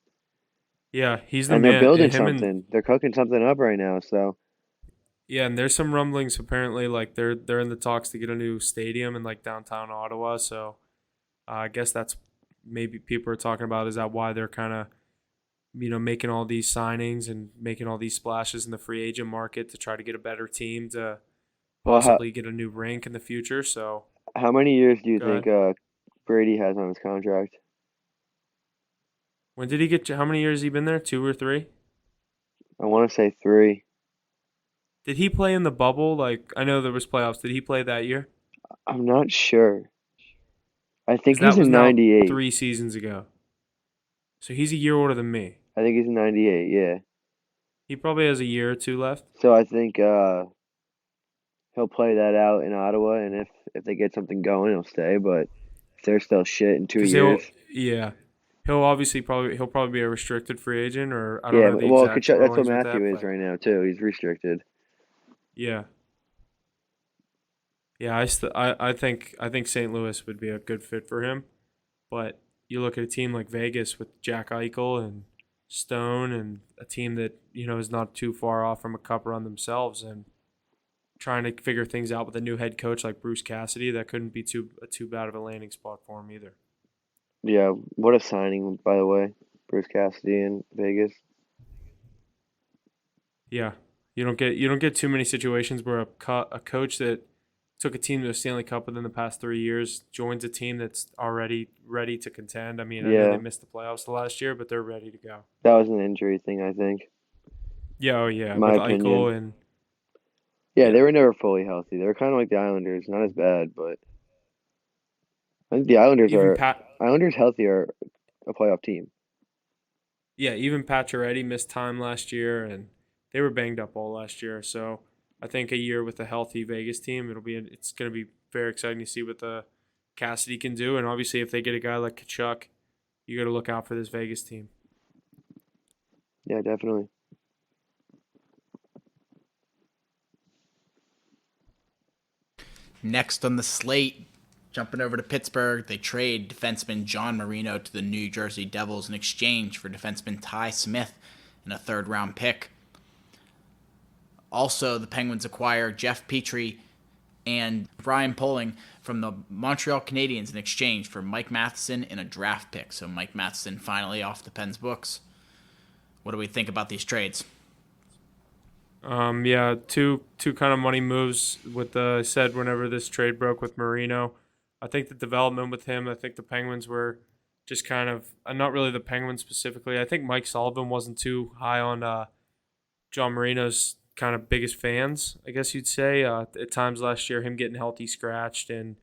Yeah, he's the and they're man. building Him and something. They're cooking something up right now. So yeah, and there's some rumblings apparently like they're in the talks to get a new stadium in like downtown Ottawa. So I guess that's maybe people are talking about is that why they're kind of making all these signings and making all these splashes in the free agent market to try to get a better team to well, possibly get a new rink in the future. So how many years do you go think ahead. Brady has on his contract? When did he get? How many years has he been there? 2 or 3? I want to say 3. Did he play in the bubble? Like, I know there was playoffs. Did he play that year? I'm not sure. I think Because he's that was in now '98. 3 seasons ago. So he's a year older than me. I think he's in '98. Yeah. He probably has a year or two left. So I think he'll play that out in Ottawa, and if they get something going, he'll stay. But if they're still shit in 2 years, Yeah, he'll probably be a restricted free agent, or I don't yeah. know the Well, exact Kachuk, that's what rulings with Matthew that, is but right now too. He's restricted. yeah, yeah. I think St. Louis would be a good fit for him, but you look at a team like Vegas with Jack Eichel and Stone, and a team that is not too far off from a cup run themselves, and trying to figure things out with a new head coach like Bruce Cassidy, that couldn't be too bad of a landing spot for him either. Yeah, what a signing, by the way, Bruce Cassidy in Vegas. Yeah, you don't get too many situations where a coach that took a team to a Stanley Cup within the past 3 years joins a team that's already ready to contend. I mean, I know they Yeah, missed the playoffs the last year, but they're ready to go. that was an injury thing, I think, Yeah, oh yeah, in my with opinion. Eichel and Yeah, yeah, they were never fully healthy. They were kind of like the Islanders, not as bad, but I think the Islanders even are Pat, Islanders healthy are a playoff team. yeah, even Pacioretty missed time last year, and they were banged up all last year. So I think a year with a healthy Vegas team, it's going to be very exciting to see what the Cassidy can do, and obviously if they get a guy like Kachuk, you got to look out for this Vegas team. Yeah, definitely. Next on the slate, jumping over to Pittsburgh, they trade defenseman John Marino to the New Jersey Devils in exchange for defenseman Ty Smith and a third-round pick. Also, the Penguins acquire Jeff Petrie and Brian Poling from the Montreal Canadiens in exchange for Mike Matheson and a draft pick. So Mike Matheson finally off the Pens books. What do we think about these trades? Yeah, two kind of money moves with I said whenever this trade broke with Marino. I think the development with him, I think the Penguins were just kind of not really the Penguins specifically. I think Mike Sullivan wasn't too high on John Marino's kind of biggest fans, I guess you'd say. At times last year, him getting healthy scratched, and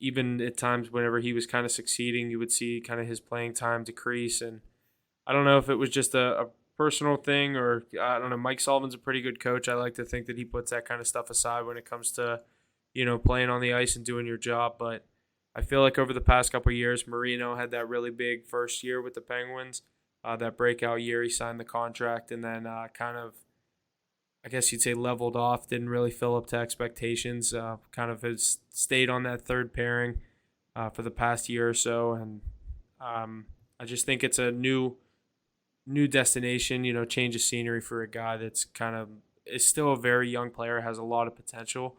even at times whenever he was kind of succeeding, you would see kind of his playing time decrease. And I don't know if it was just a personal thing, or I don't know. Mike Sullivan's a pretty good coach. I like to think that he puts that kind of stuff aside when it comes to, playing on the ice and doing your job. But I feel like over the past couple of years, Marino had that really big first year with the Penguins, that breakout year. He signed the contract and then kind of, I guess you'd say, leveled off, didn't really fill up to expectations, kind of has stayed on that third pairing for the past year or so. And I just think it's a new destination, change of scenery for a guy that's kind of is still a very young player, has a lot of potential.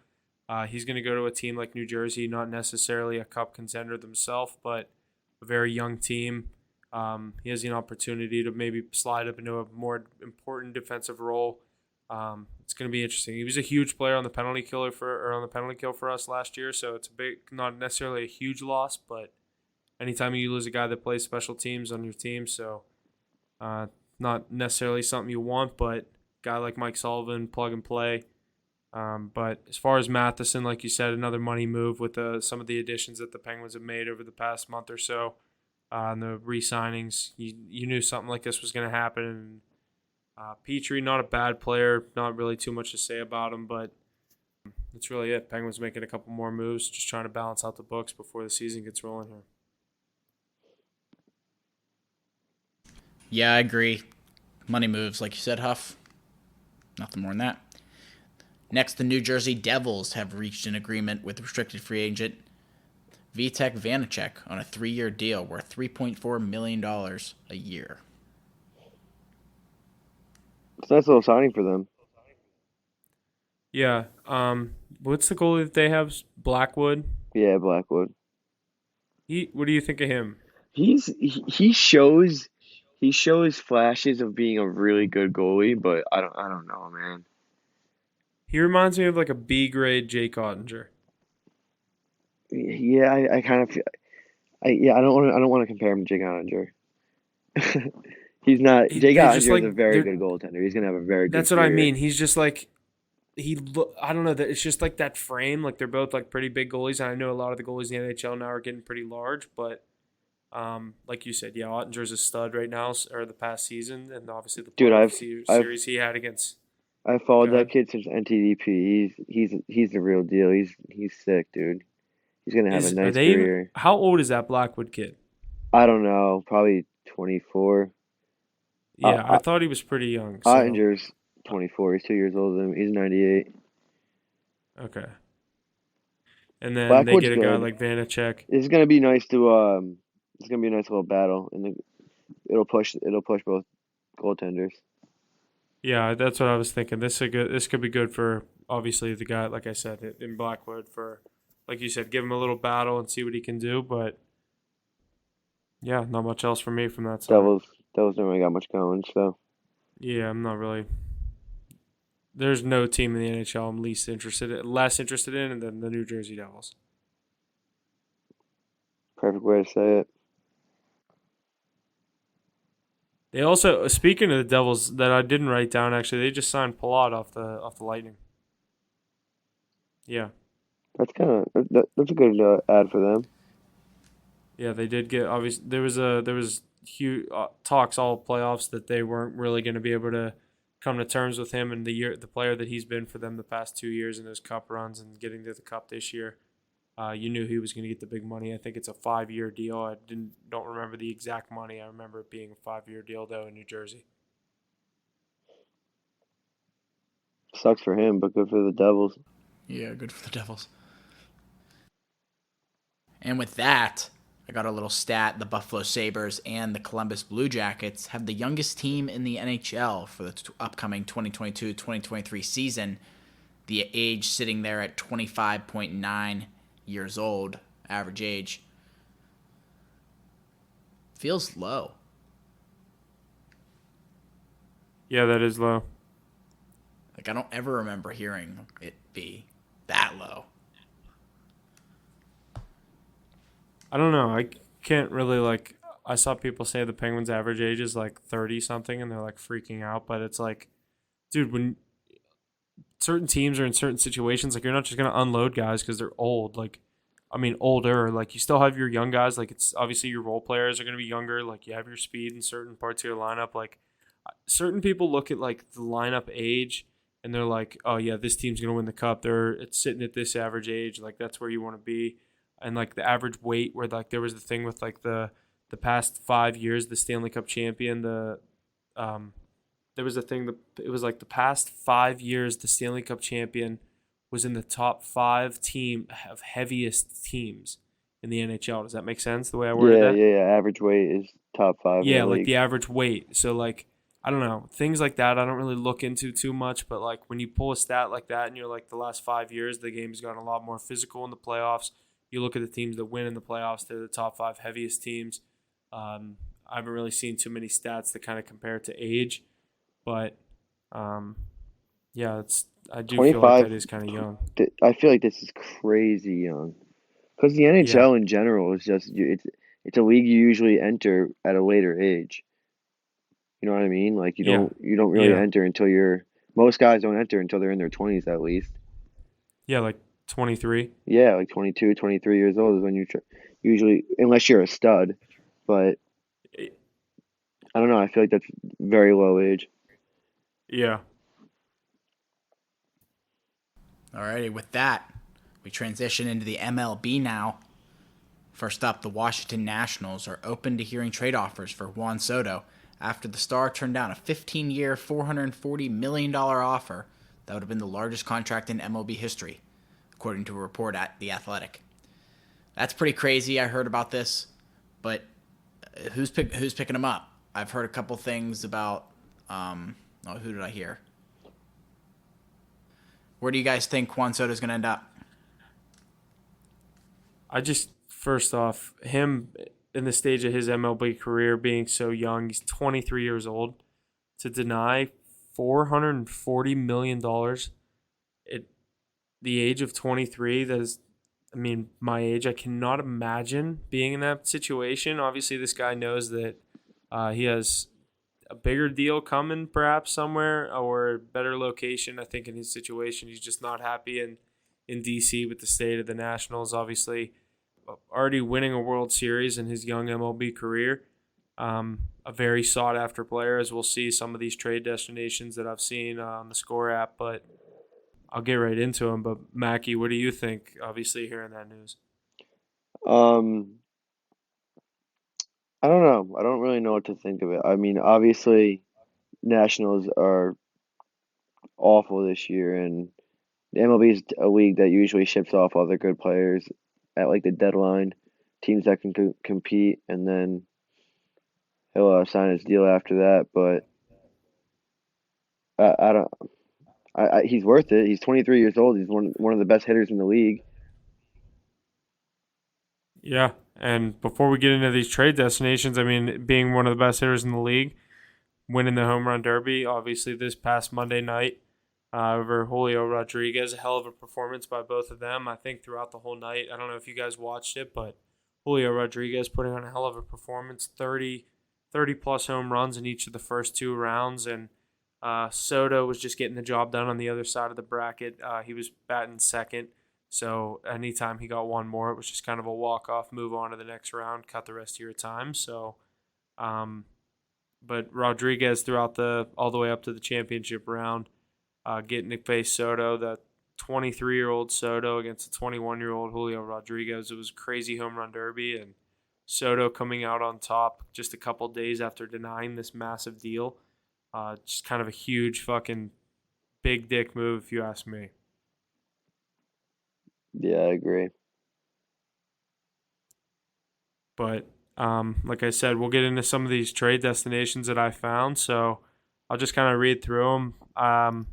He's going to go to a team like New Jersey, not necessarily a cup contender themselves, but a very young team. He has an opportunity to maybe slide up into a more important defensive role. It's going to be interesting. He was a huge player on the penalty kill for us last year, so it's a big, not necessarily a huge loss, but anytime you lose a guy that plays special teams on your team, so not necessarily something you want, but a guy like Mike Sullivan, plug and play. But as far as Matheson, like you said, another money move with some of the additions that the Penguins have made over the past month or so, and the re-signings. You knew something like this was going to happen. And Petrie, not a bad player, not really too much to say about him, but that's really it. Penguins making a couple more moves, just trying to balance out the books before the season gets rolling here. Yeah, I agree. Money moves, like you said, Huff. Nothing more than that. Next, the New Jersey Devils have reached an agreement with restricted free agent Vitek Vanacek on a 3-year deal worth $3.4 million a year. It's a nice little signing for them. Yeah. What's the goalie that they have? Blackwood? Yeah, Blackwood. What do you think of him? He shows flashes of being a really good goalie, but I don't know, man. He reminds me of like a B grade Jake Ottinger. Yeah, I kind of feel. I don't want to compare him to Jake Ottinger. He's not. Jake They're just Ottinger is like a very good goaltender. He's gonna have a very good that's what I career. mean. He's just like I don't know, that it's just like that frame. Like they're both like pretty big goalies, and I know a lot of the goalies in the NHL now are getting pretty large, but like you said, yeah, Ottinger's a stud right now, or the past season, and obviously the Dude, playoff I've series he had against. I Go followed that ahead. kid since NTDP. He's the real deal. He's sick, dude. He's gonna have a Are nice they even? career. How old is that Blackwood kid? I don't know, probably 24. Yeah, I thought he was pretty young. So Ottinger's 24. He's 2 years older than him. He's 98. okay, and then they Blackwood's get a guy good. like Vanacek. It's gonna be nice to It's gonna be a nice little battle, and it'll push both goaltenders. Yeah, that's what I was thinking. This could be good for obviously the guy, like I said, in Blackwood for, like you said, give him a little battle and see what he can do. But yeah, not much else for me from that side. Devils don't really got much going, so Yeah, I'm not really. There's no team in the NHL I'm less interested in than the New Jersey Devils. perfect way to say it. They also, speaking of the Devils, that I didn't write down actually, they just signed Palat off the Lightning. Yeah, That's a good ad for them. yeah, they did get obviously there was huge talks all playoffs that they weren't really going to be able to come to terms with him and the player that he's been for them the past 2 years in those cup runs and getting to the cup this year. You knew he was going to get the big money. I think it's a 5-year deal. I don't remember the exact money. I remember it being a 5-year deal though in New Jersey. Sucks for him, but good for the Devils. Yeah, good for the Devils. And with that, I got a little stat. The Buffalo Sabres and the Columbus Blue Jackets have the youngest team in the NHL for the upcoming 2022-2023 season. The age sitting there at 25.9 years old, average age. Feels low. Yeah, that is low. Like, I don't ever remember hearing it be that low. I don't know. I can't really like. I saw people say the Penguins' average age is like 30 something, and they're like freaking out. But it's like, dude, when certain teams are in certain situations, like you're not just gonna unload guys because they're old. Like, I mean, older. Like you still have your young guys. Like it's obviously your role players are gonna be younger. Like you have your speed in certain parts of your lineup. Like certain people look at like the lineup age and they're like, oh yeah, this team's gonna win the cup. It's sitting at this average age. Like that's where you want to be. And like the average weight, where like there was the thing with like the past 5 years, the Stanley Cup champion, there was a thing that it was like the past 5 years, the Stanley Cup champion was in the top 5 of heaviest teams in the NHL. Does that make sense the way I worded Yeah, that? yeah, yeah. Average weight is top 5 in Yeah, the like league. the average weight. So like I don't know, things like that I don't really look into too much, but like when you pull a stat like that and you're like the last 5 years the game's gotten a lot more physical in the playoffs. You look at the teams that win in the playoffs, they're the top 5 heaviest teams. I haven't really seen too many stats that kind of compare to age, but yeah, I do feel like 25. that is kind of young. I feel like this is crazy young. Because the Yeah, NHL in general is just it's a league you usually enter at a later age. You know what I mean? Like yeah, you don't really yeah, enter until most guys don't enter until they're in their 20s at least. yeah, like 23. Yeah, like 22, 23 years old is when usually, unless you're a stud. But I don't know. I feel like that's very low age. Yeah. Alrighty, with that, we transition into the MLB now. First up, the Washington Nationals are open to hearing trade offers for Juan Soto after the Star turned down a 15-year, $440 million offer that would have been the largest contract in MLB history, according to a report at The Athletic. That's pretty crazy. I heard about this, but who's picking him up? I've heard a couple things about. Who did I hear? Where do you guys think Juan Soto is going to end up? First off, him in the stage of his MLB career being so young, he's 23 years old, to deny $440 million at the age of 23, that is, I mean, my age, I cannot imagine being in that situation. Obviously, this guy knows that he has a bigger deal coming perhaps somewhere or a better location. I think in his situation, he's just not happy in DC with the state of the Nationals. Obviously, already winning a World Series in his young MLB career. A very sought-after player, as we'll see some of these trade destinations that I've seen on the Score app. But I'll get right into him. But Mackie, what do you think? Obviously, hearing that news. I don't know. I don't really know what to think of it. I mean, obviously, Nationals are awful this year, and the MLB is a league that usually ships off all their good players at like the deadline, teams that can compete, and then he'll sign his deal after that. But I don't. He's worth it. He's 23 years old. He's one of the best hitters in the league. Yeah, and before we get into these trade destinations, I mean, being one of the best hitters in the league, winning the home run derby, obviously this past Monday night over Julio Rodriguez, a hell of a performance by both of them. I think throughout the whole night, I don't know if you guys watched it, but Julio Rodriguez putting on a hell of a performance, 30 plus home runs in each of the first two rounds, and Soto was just getting the job done on the other side of the bracket. He was batting second. So anytime he got one more, it was just kind of a walk-off, move on to the next round, cut the rest of your time. So, but Rodriguez throughout all the way up to the championship round, getting to face Soto, the 23-year-old Soto against the 21-year-old Julio Rodriguez. It was a crazy home run derby, and Soto coming out on top just a couple days after denying this massive deal. Just kind of a huge fucking big dick move, if you ask me. Yeah, I agree. But like I said, we'll get into some of these trade destinations that I found. So I'll just kind of read through them.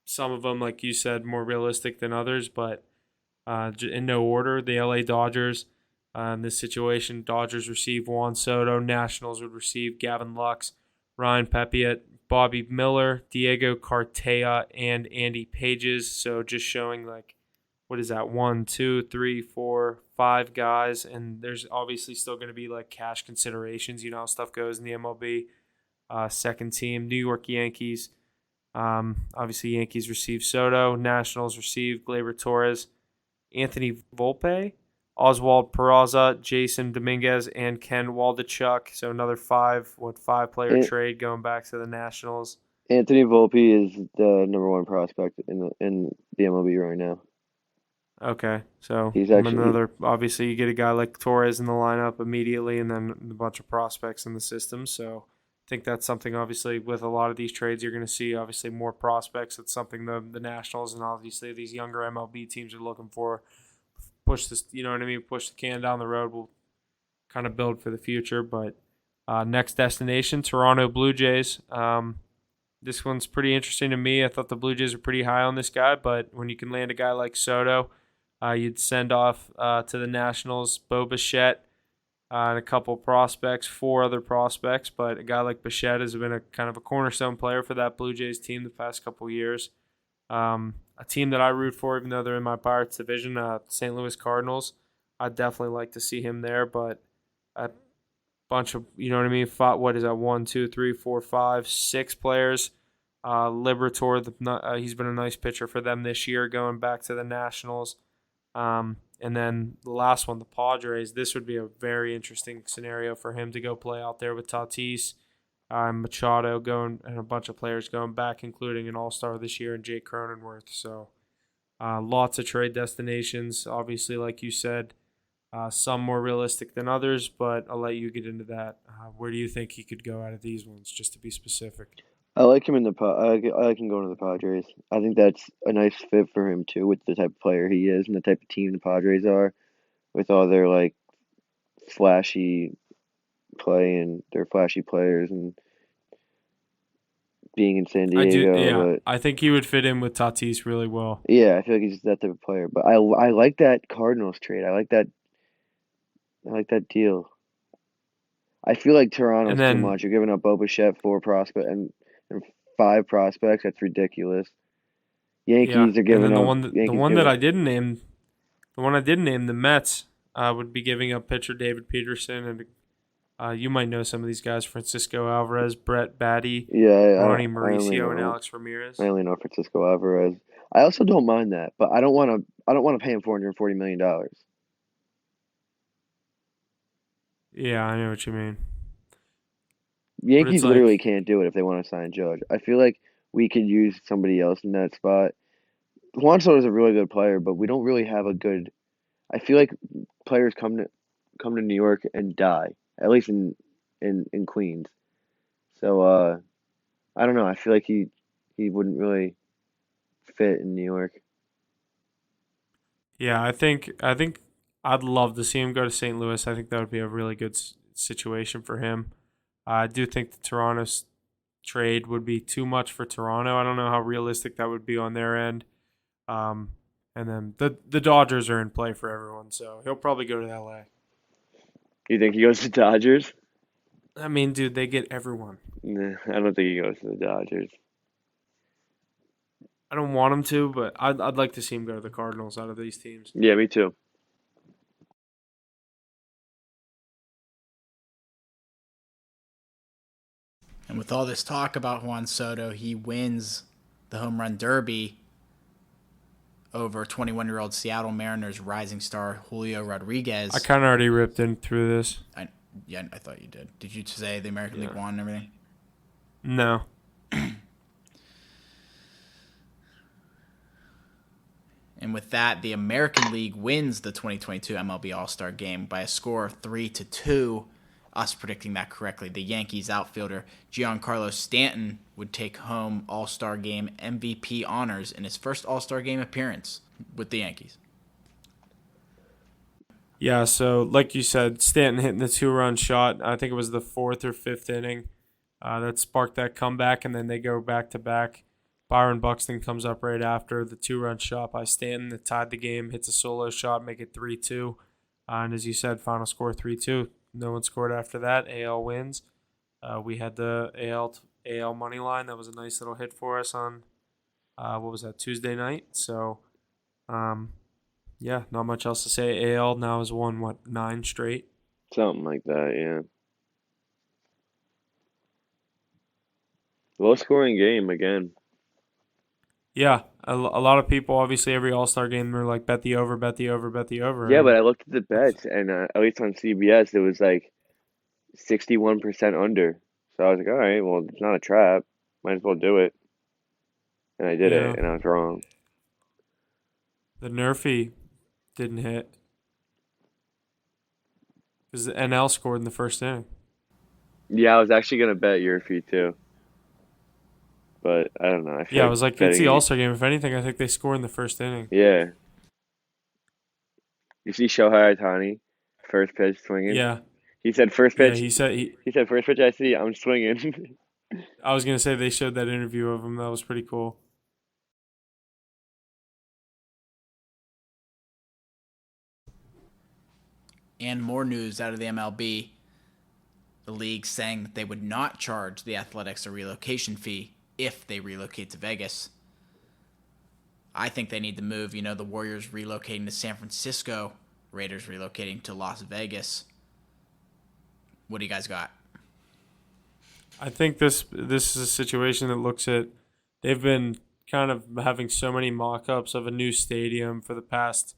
Some of them, like you said, more realistic than others, but in no order. The LA Dodgers, in this situation, Dodgers receive Juan Soto. Nationals would receive Gavin Lux, Ryan Pepiot, Bobby Miller, Diego Cartaya, and Andy Pages. So just showing like, what is that? 1, 2, 3, 4, 5 guys, and there's obviously still going to be like cash considerations. You know how stuff goes in the MLB. Second team, New York Yankees. Obviously, Yankees receive Soto. Nationals receive Gleyber Torres, Anthony Volpe, Oswald Peraza, Jason Dominguez, and Ken Waldichuk. So another five-player trade going back to the Nationals. Anthony Volpe is the number one prospect in the MLB right now. Okay, so he's actually obviously you get a guy like Torres in the lineup immediately, and then a bunch of prospects in the system. So I think that's something obviously with a lot of these trades you're going to see obviously more prospects. It's something the Nationals and obviously these younger MLB teams are looking for. Push this, you know what I mean? Push the can down the road. We'll kind of build for the future. But next destination, Toronto Blue Jays. This one's pretty interesting to me. I thought the Blue Jays were pretty high on this guy, but when you can land a guy like Soto, you'd send off to the Nationals Bo Bichette and a couple prospects, 4 other prospects, but a guy like Bichette has been a kind of a cornerstone player for that Blue Jays team the past couple of years. A team that I root for, even though they're in my Pirates division, St. Louis Cardinals. I'd definitely like to see him there, but a bunch of, you know what I mean? What is that? 1, 2, 3, 4, 5, 6 players. Liberatore, he's been a nice pitcher for them this year, going back to the Nationals. And then the last one, the Padres. This would be a very interesting scenario for him to go play out there with Tatis, Machado going, and a bunch of players going back, including an all-star this year and Jake Cronenworth. So lots of trade destinations. Obviously, like you said, some more realistic than others, but I'll let you get into that. Where do you think he could go out of these ones, just to be specific? I like him I like him going to the Padres. I think that's a nice fit for him too, with the type of player he is and the type of team the Padres are, with all their like flashy play and their flashy players and being in San Diego. But I think he would fit in with Tatis really well. Yeah, I feel like he's that type of player. But I like that Cardinals trade. I like that deal. I feel like Toronto's too much. You're giving up Bo Bichette, 4 prospects and 5 prospects. That's ridiculous. Yankees are giving up. The one I didn't name, the Mets would be giving up pitcher David Peterson and You might know some of these guys: Francisco Alvarez, Brett Batty, Yeah, Ronnie I only Mauricio, and know Alex Ramirez. Francisco Alvarez. I also don't mind that, but I don't want to. I don't want to pay him $440 million. Yeah, I know what you mean. But it's Yankees literally like, can't do it if they want to sign Judge. I feel like we could use somebody else in that spot. Juan Soto is a really good player, but we don't really have a good. I feel like players come to New York and die, at least in Queens. So I don't know. I feel like he wouldn't really fit in New York. yeah, I think I'd love to see him go to St. Louis. I think that would be a really good situation for him. I do think the Toronto's trade would be too much for Toronto. I don't know how realistic that would be on their end. Um, and then the Dodgers are in play for everyone, so he'll probably go to LA. You think he goes to Dodgers? I mean, dude, they get everyone. Nah, I don't think he goes to the Dodgers. I don't want him to, but I'd like to see him go to the Cardinals out of these teams. Yeah, me too. And with all this talk about Juan Soto, he wins the home run derby over 21-year-old Seattle Mariners rising star Julio Rodriguez. I kind of already ripped in through this. I thought you did. Did you say the American League won and everything? No. And with that, the American League wins the 2022 MLB All-Star Game by a score of 3-2. Us predicting that correctly. The Yankees outfielder Giancarlo Stanton would take home All-Star Game MVP honors in his first All-Star Game appearance with the Yankees. Yeah, so like you said, Stanton hitting the 2-run shot. I think it was the 4th or 5th inning that sparked that comeback, and then they go back-to-back. Byron Buxton comes up right after the 2-run shot by Stanton that tied the game, hits a solo shot, make it 3-2. And as you said, final score 3-2. No one scored after that. AL wins. We had the AL money line. That was a nice little hit for us on, what was that, Tuesday night. So, yeah, not much else to say. AL now has won, 9 straight? Something like that, yeah. Low scoring game again. Yeah, a lot of people, obviously, every All-Star game, they're like, bet the over, bet the over, bet the over. Yeah, but And I looked at the bets, and at least on CBS, it was like 61% under. So I was like, all right, well, it's not a trap. Might as well do it. And I did it, yeah, and I was wrong. the Nerfy didn't hit because the NL scored in the first inning. Yeah, I was actually gonna bet your fee too, but I don't know. I feel Yeah, I like was like, it's betting the it. All-Star game. If anything, I think they score in the first inning. Yeah, you see Shohei Ohtani, first pitch swinging. Yeah, He said first yeah. pitch. He said he. He said first pitch I see, I'm swinging. I was gonna say they showed that interview of him. That was pretty cool. And more news out of the MLB. The league saying that they would not charge the Athletics a relocation fee if they relocate to Vegas. I think they need to move. You know, the Warriors relocating to San Francisco, Raiders relocating to Las Vegas. What do you guys got? I think this is a situation that looks at. They've been kind of having so many mock-ups of a new stadium for the past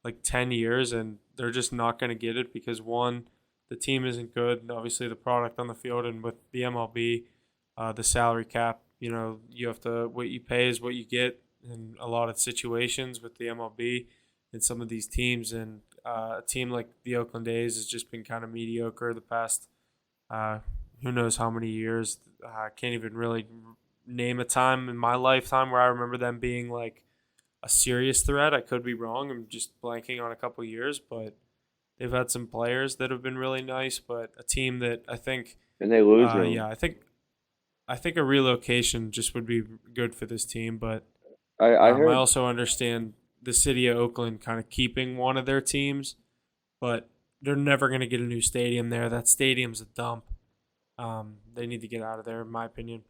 like 10 years, and they're just not going to get it because one, the team isn't good, and obviously the product on the field, and with the MLB, the salary cap, you have to, what you pay is what you get in a lot of situations with the MLB and some of these teams, and a team like the Oakland A's has just been kind of mediocre the past who knows how many years. I can't even really name a time in my lifetime where I remember them being like a serious threat. I could be wrong. I'm just blanking on a couple years, but they've had some players that have been really nice. But a team that I think, And they lose him. yeah, I think a relocation just would be good for this team. But I I heard. also understand the city of Oakland kind of keeping one of their teams, but they're never going to get a new stadium there. That stadium's a dump. They need to get out of there, in my opinion.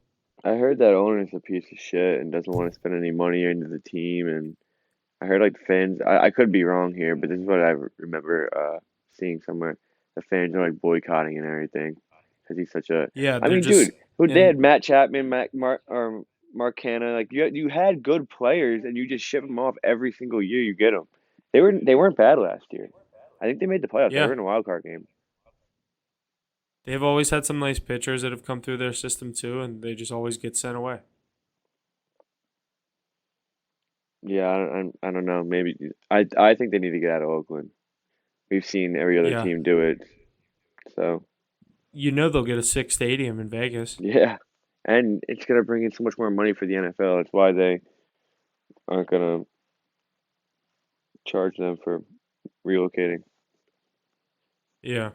I heard that owner's a piece of shit and doesn't want to spend any money into the team. And I heard like fans. I could be wrong here, but this is what I remember seeing somewhere. the fans are like boycotting and everything because he's such a. Yeah, I they're mean, just dude, who they had in. Matt Chapman, Mark Hanna. Like you had good players, and you just ship them off every single year you get them. They weren't bad last year. I think they made the playoffs. They Yeah, were in a wild card game. they've always had some nice pitchers that have come through their system too, and they just always get sent away. Yeah, I don't know. Maybe I think they need to get out of Oakland. We've seen every other Yeah, team do it. So they'll get a sick stadium in Vegas. yeah, and it's gonna bring in so much more money for the NFL. That's why they aren't gonna charge them for relocating. Yeah.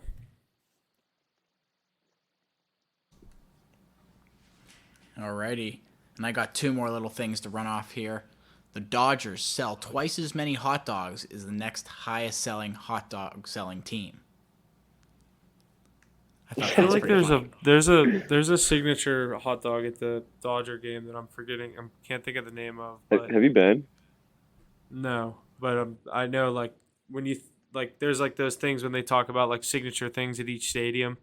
Alrighty. And I got two more little things to run off here. The Dodgers sell twice as many hot dogs as the next highest selling hot dog selling team. I thought I that feel was like pretty funny. there's a signature hot dog at the Dodger game that I'm forgetting. I can't think of the name of. But Have you been? no, but I know like when there's like those things when they talk about like signature things at each stadium.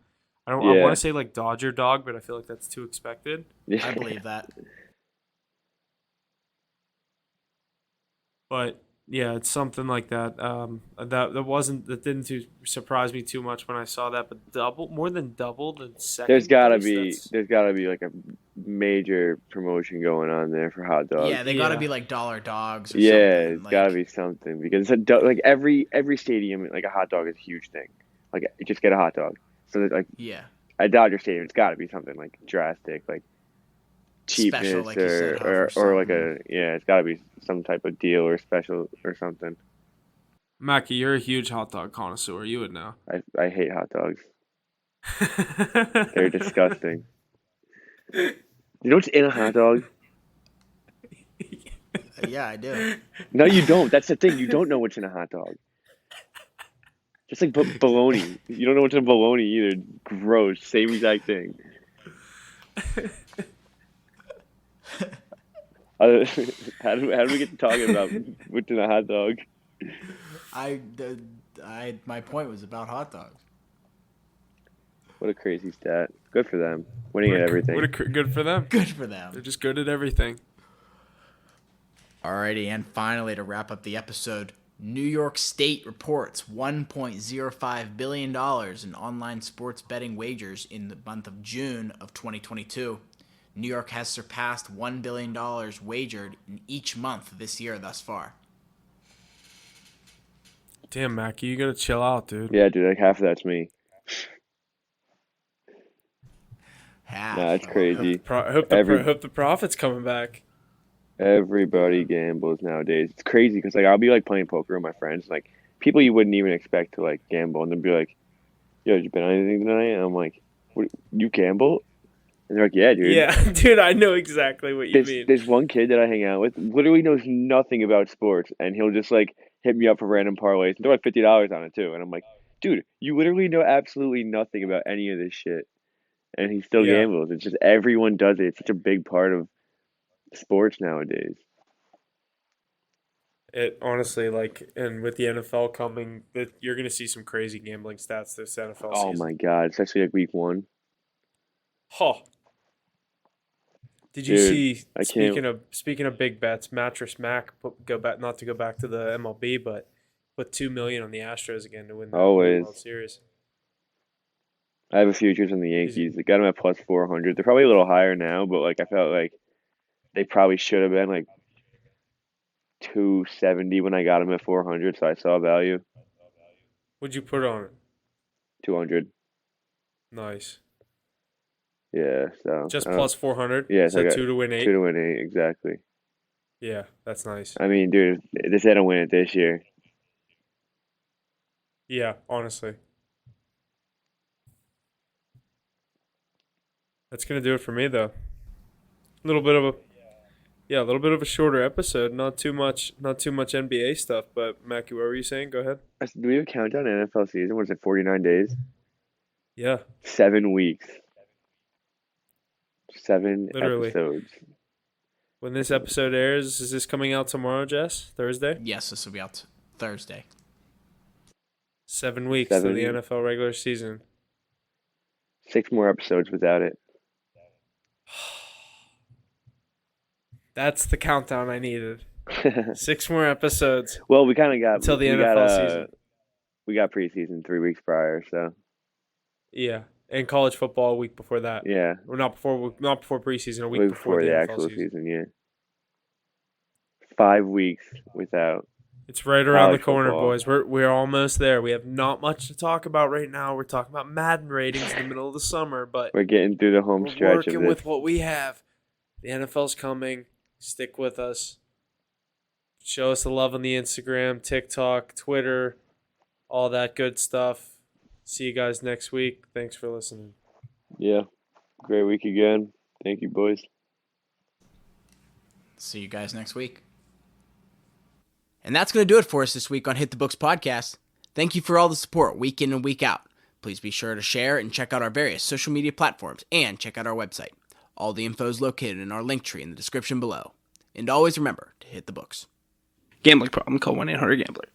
I want Yeah, to say like Dodger dog, but I feel like that's too expected. yeah. I believe that. But yeah, it's something like that. That didn't surprise me too much when I saw that. But more than double the There's second gotta place. be there's gotta be like a major promotion going on there for hot dogs. Yeah, they got to Yeah. be like dollar dogs or Yeah, something. it's gotta be something because like every stadium, like a hot dog is a huge thing. Like just get a hot dog. So there's like Yeah. at Dodger Stadium, it's gotta be something like drastic, like Special, cheapness like you said, Huff, or like something. it's gotta be some type of deal or special or something. Mackie, you're a huge hot dog connoisseur. You would know. I hate hot dogs. They're disgusting. You know what's in a hot dog? Yeah, I do. No, you don't. That's the thing. You don't know what's in a hot dog. Just like bologna. You don't know what's in bologna either. Gross. Same exact thing. How do we get to talking about what's in a hot dog? My point was about hot dogs. What a crazy stat. Good for them. Winning at everything. Good for them. Good for them. They're just good at everything. Alrighty, and finally to wrap up the episode, New York State reports $1.05 billion in online sports betting wagers in the month of June of 2022. New York has surpassed $1 billion wagered in each month this year thus far. Damn, Mackie, you gotta chill out, dude. Yeah, dude. Like half of that's me. Half. Nah, it's crazy. Hope the profit's coming back. Everybody gambles nowadays. It's crazy because like I'll be like playing poker with my friends, like people you wouldn't even expect to like gamble, and they'll be like, "Yo, did you bet on anything tonight?" And I'm like, "What? You gamble?" And they're like, "Yeah, dude." Yeah, dude, I know exactly what you mean. There's one kid that I hang out with, literally knows nothing about sports, and he'll just like hit me up for random parlays and throw like $50 on it too. And I'm like, "Dude, you literally know absolutely nothing about any of this shit," and he still Yeah. gambles. It's just everyone does it. It's such a big part of sports nowadays. It honestly, like, and with the NFL coming, you're gonna see some crazy gambling stats this NFL Oh season. my god, especially like week 1. Huh. Did you Dude, see? I can't. Speaking of big bets, Mattress Mac not to go back to the MLB, but put $2 million on the Astros again to win the Always. World Series. I have a futures on the Yankees. They got them at plus 400. They're probably a little higher now, but like I felt like they probably should have been like 270 when I got them at 400, so I saw value. What'd you put on it? 200. Nice. Yeah, so Just I don't- plus 400. Yeah, so I So got 2 to win 8. 2 to win 8 exactly. Yeah, that's nice. I mean, dude, they said to win it this year. Yeah, honestly. That's gonna do it for me though. A little bit of a shorter episode. Not too much NBA stuff. But Mackie, what were you saying? Go ahead. Do we have a countdown to NFL season? What is it, 49 days? Yeah, 7 weeks. 7 Literally. episodes. when this episode airs, is this coming out tomorrow, Jess? Thursday? Yes, this will be out Thursday. 7 weeks 7 to the weeks. NFL regular season. 6 more episodes without it. That's the countdown I needed. 6 more episodes. Well, we kind of got until the we NFL got, season. We got preseason 3 weeks prior, so Yeah, and college football a week before that. yeah. Or not before preseason, a week Week before the actual NFL season. Yeah. 5 weeks without. It's right around the college corner, football. boys. We're almost there. We have not much to talk about right now. We're talking about Madden ratings in the middle of the summer, but We're getting through the home we're stretch working of this. with what we have. The NFL's coming. Stick with us. Show us the love on the Instagram, TikTok, Twitter, all that good stuff. See you guys next week. Thanks for listening. Yeah. Great week again. Thank you, boys. See you guys next week. And that's going to do it for us this week on Hit the Books podcast. Thank you for all the support week in and week out. Please be sure to share and check out our various social media platforms and check out our website. All the info is located in our link tree in the description below. And always remember to hit the books. Gambling problem, call 1-800-GAMBLER.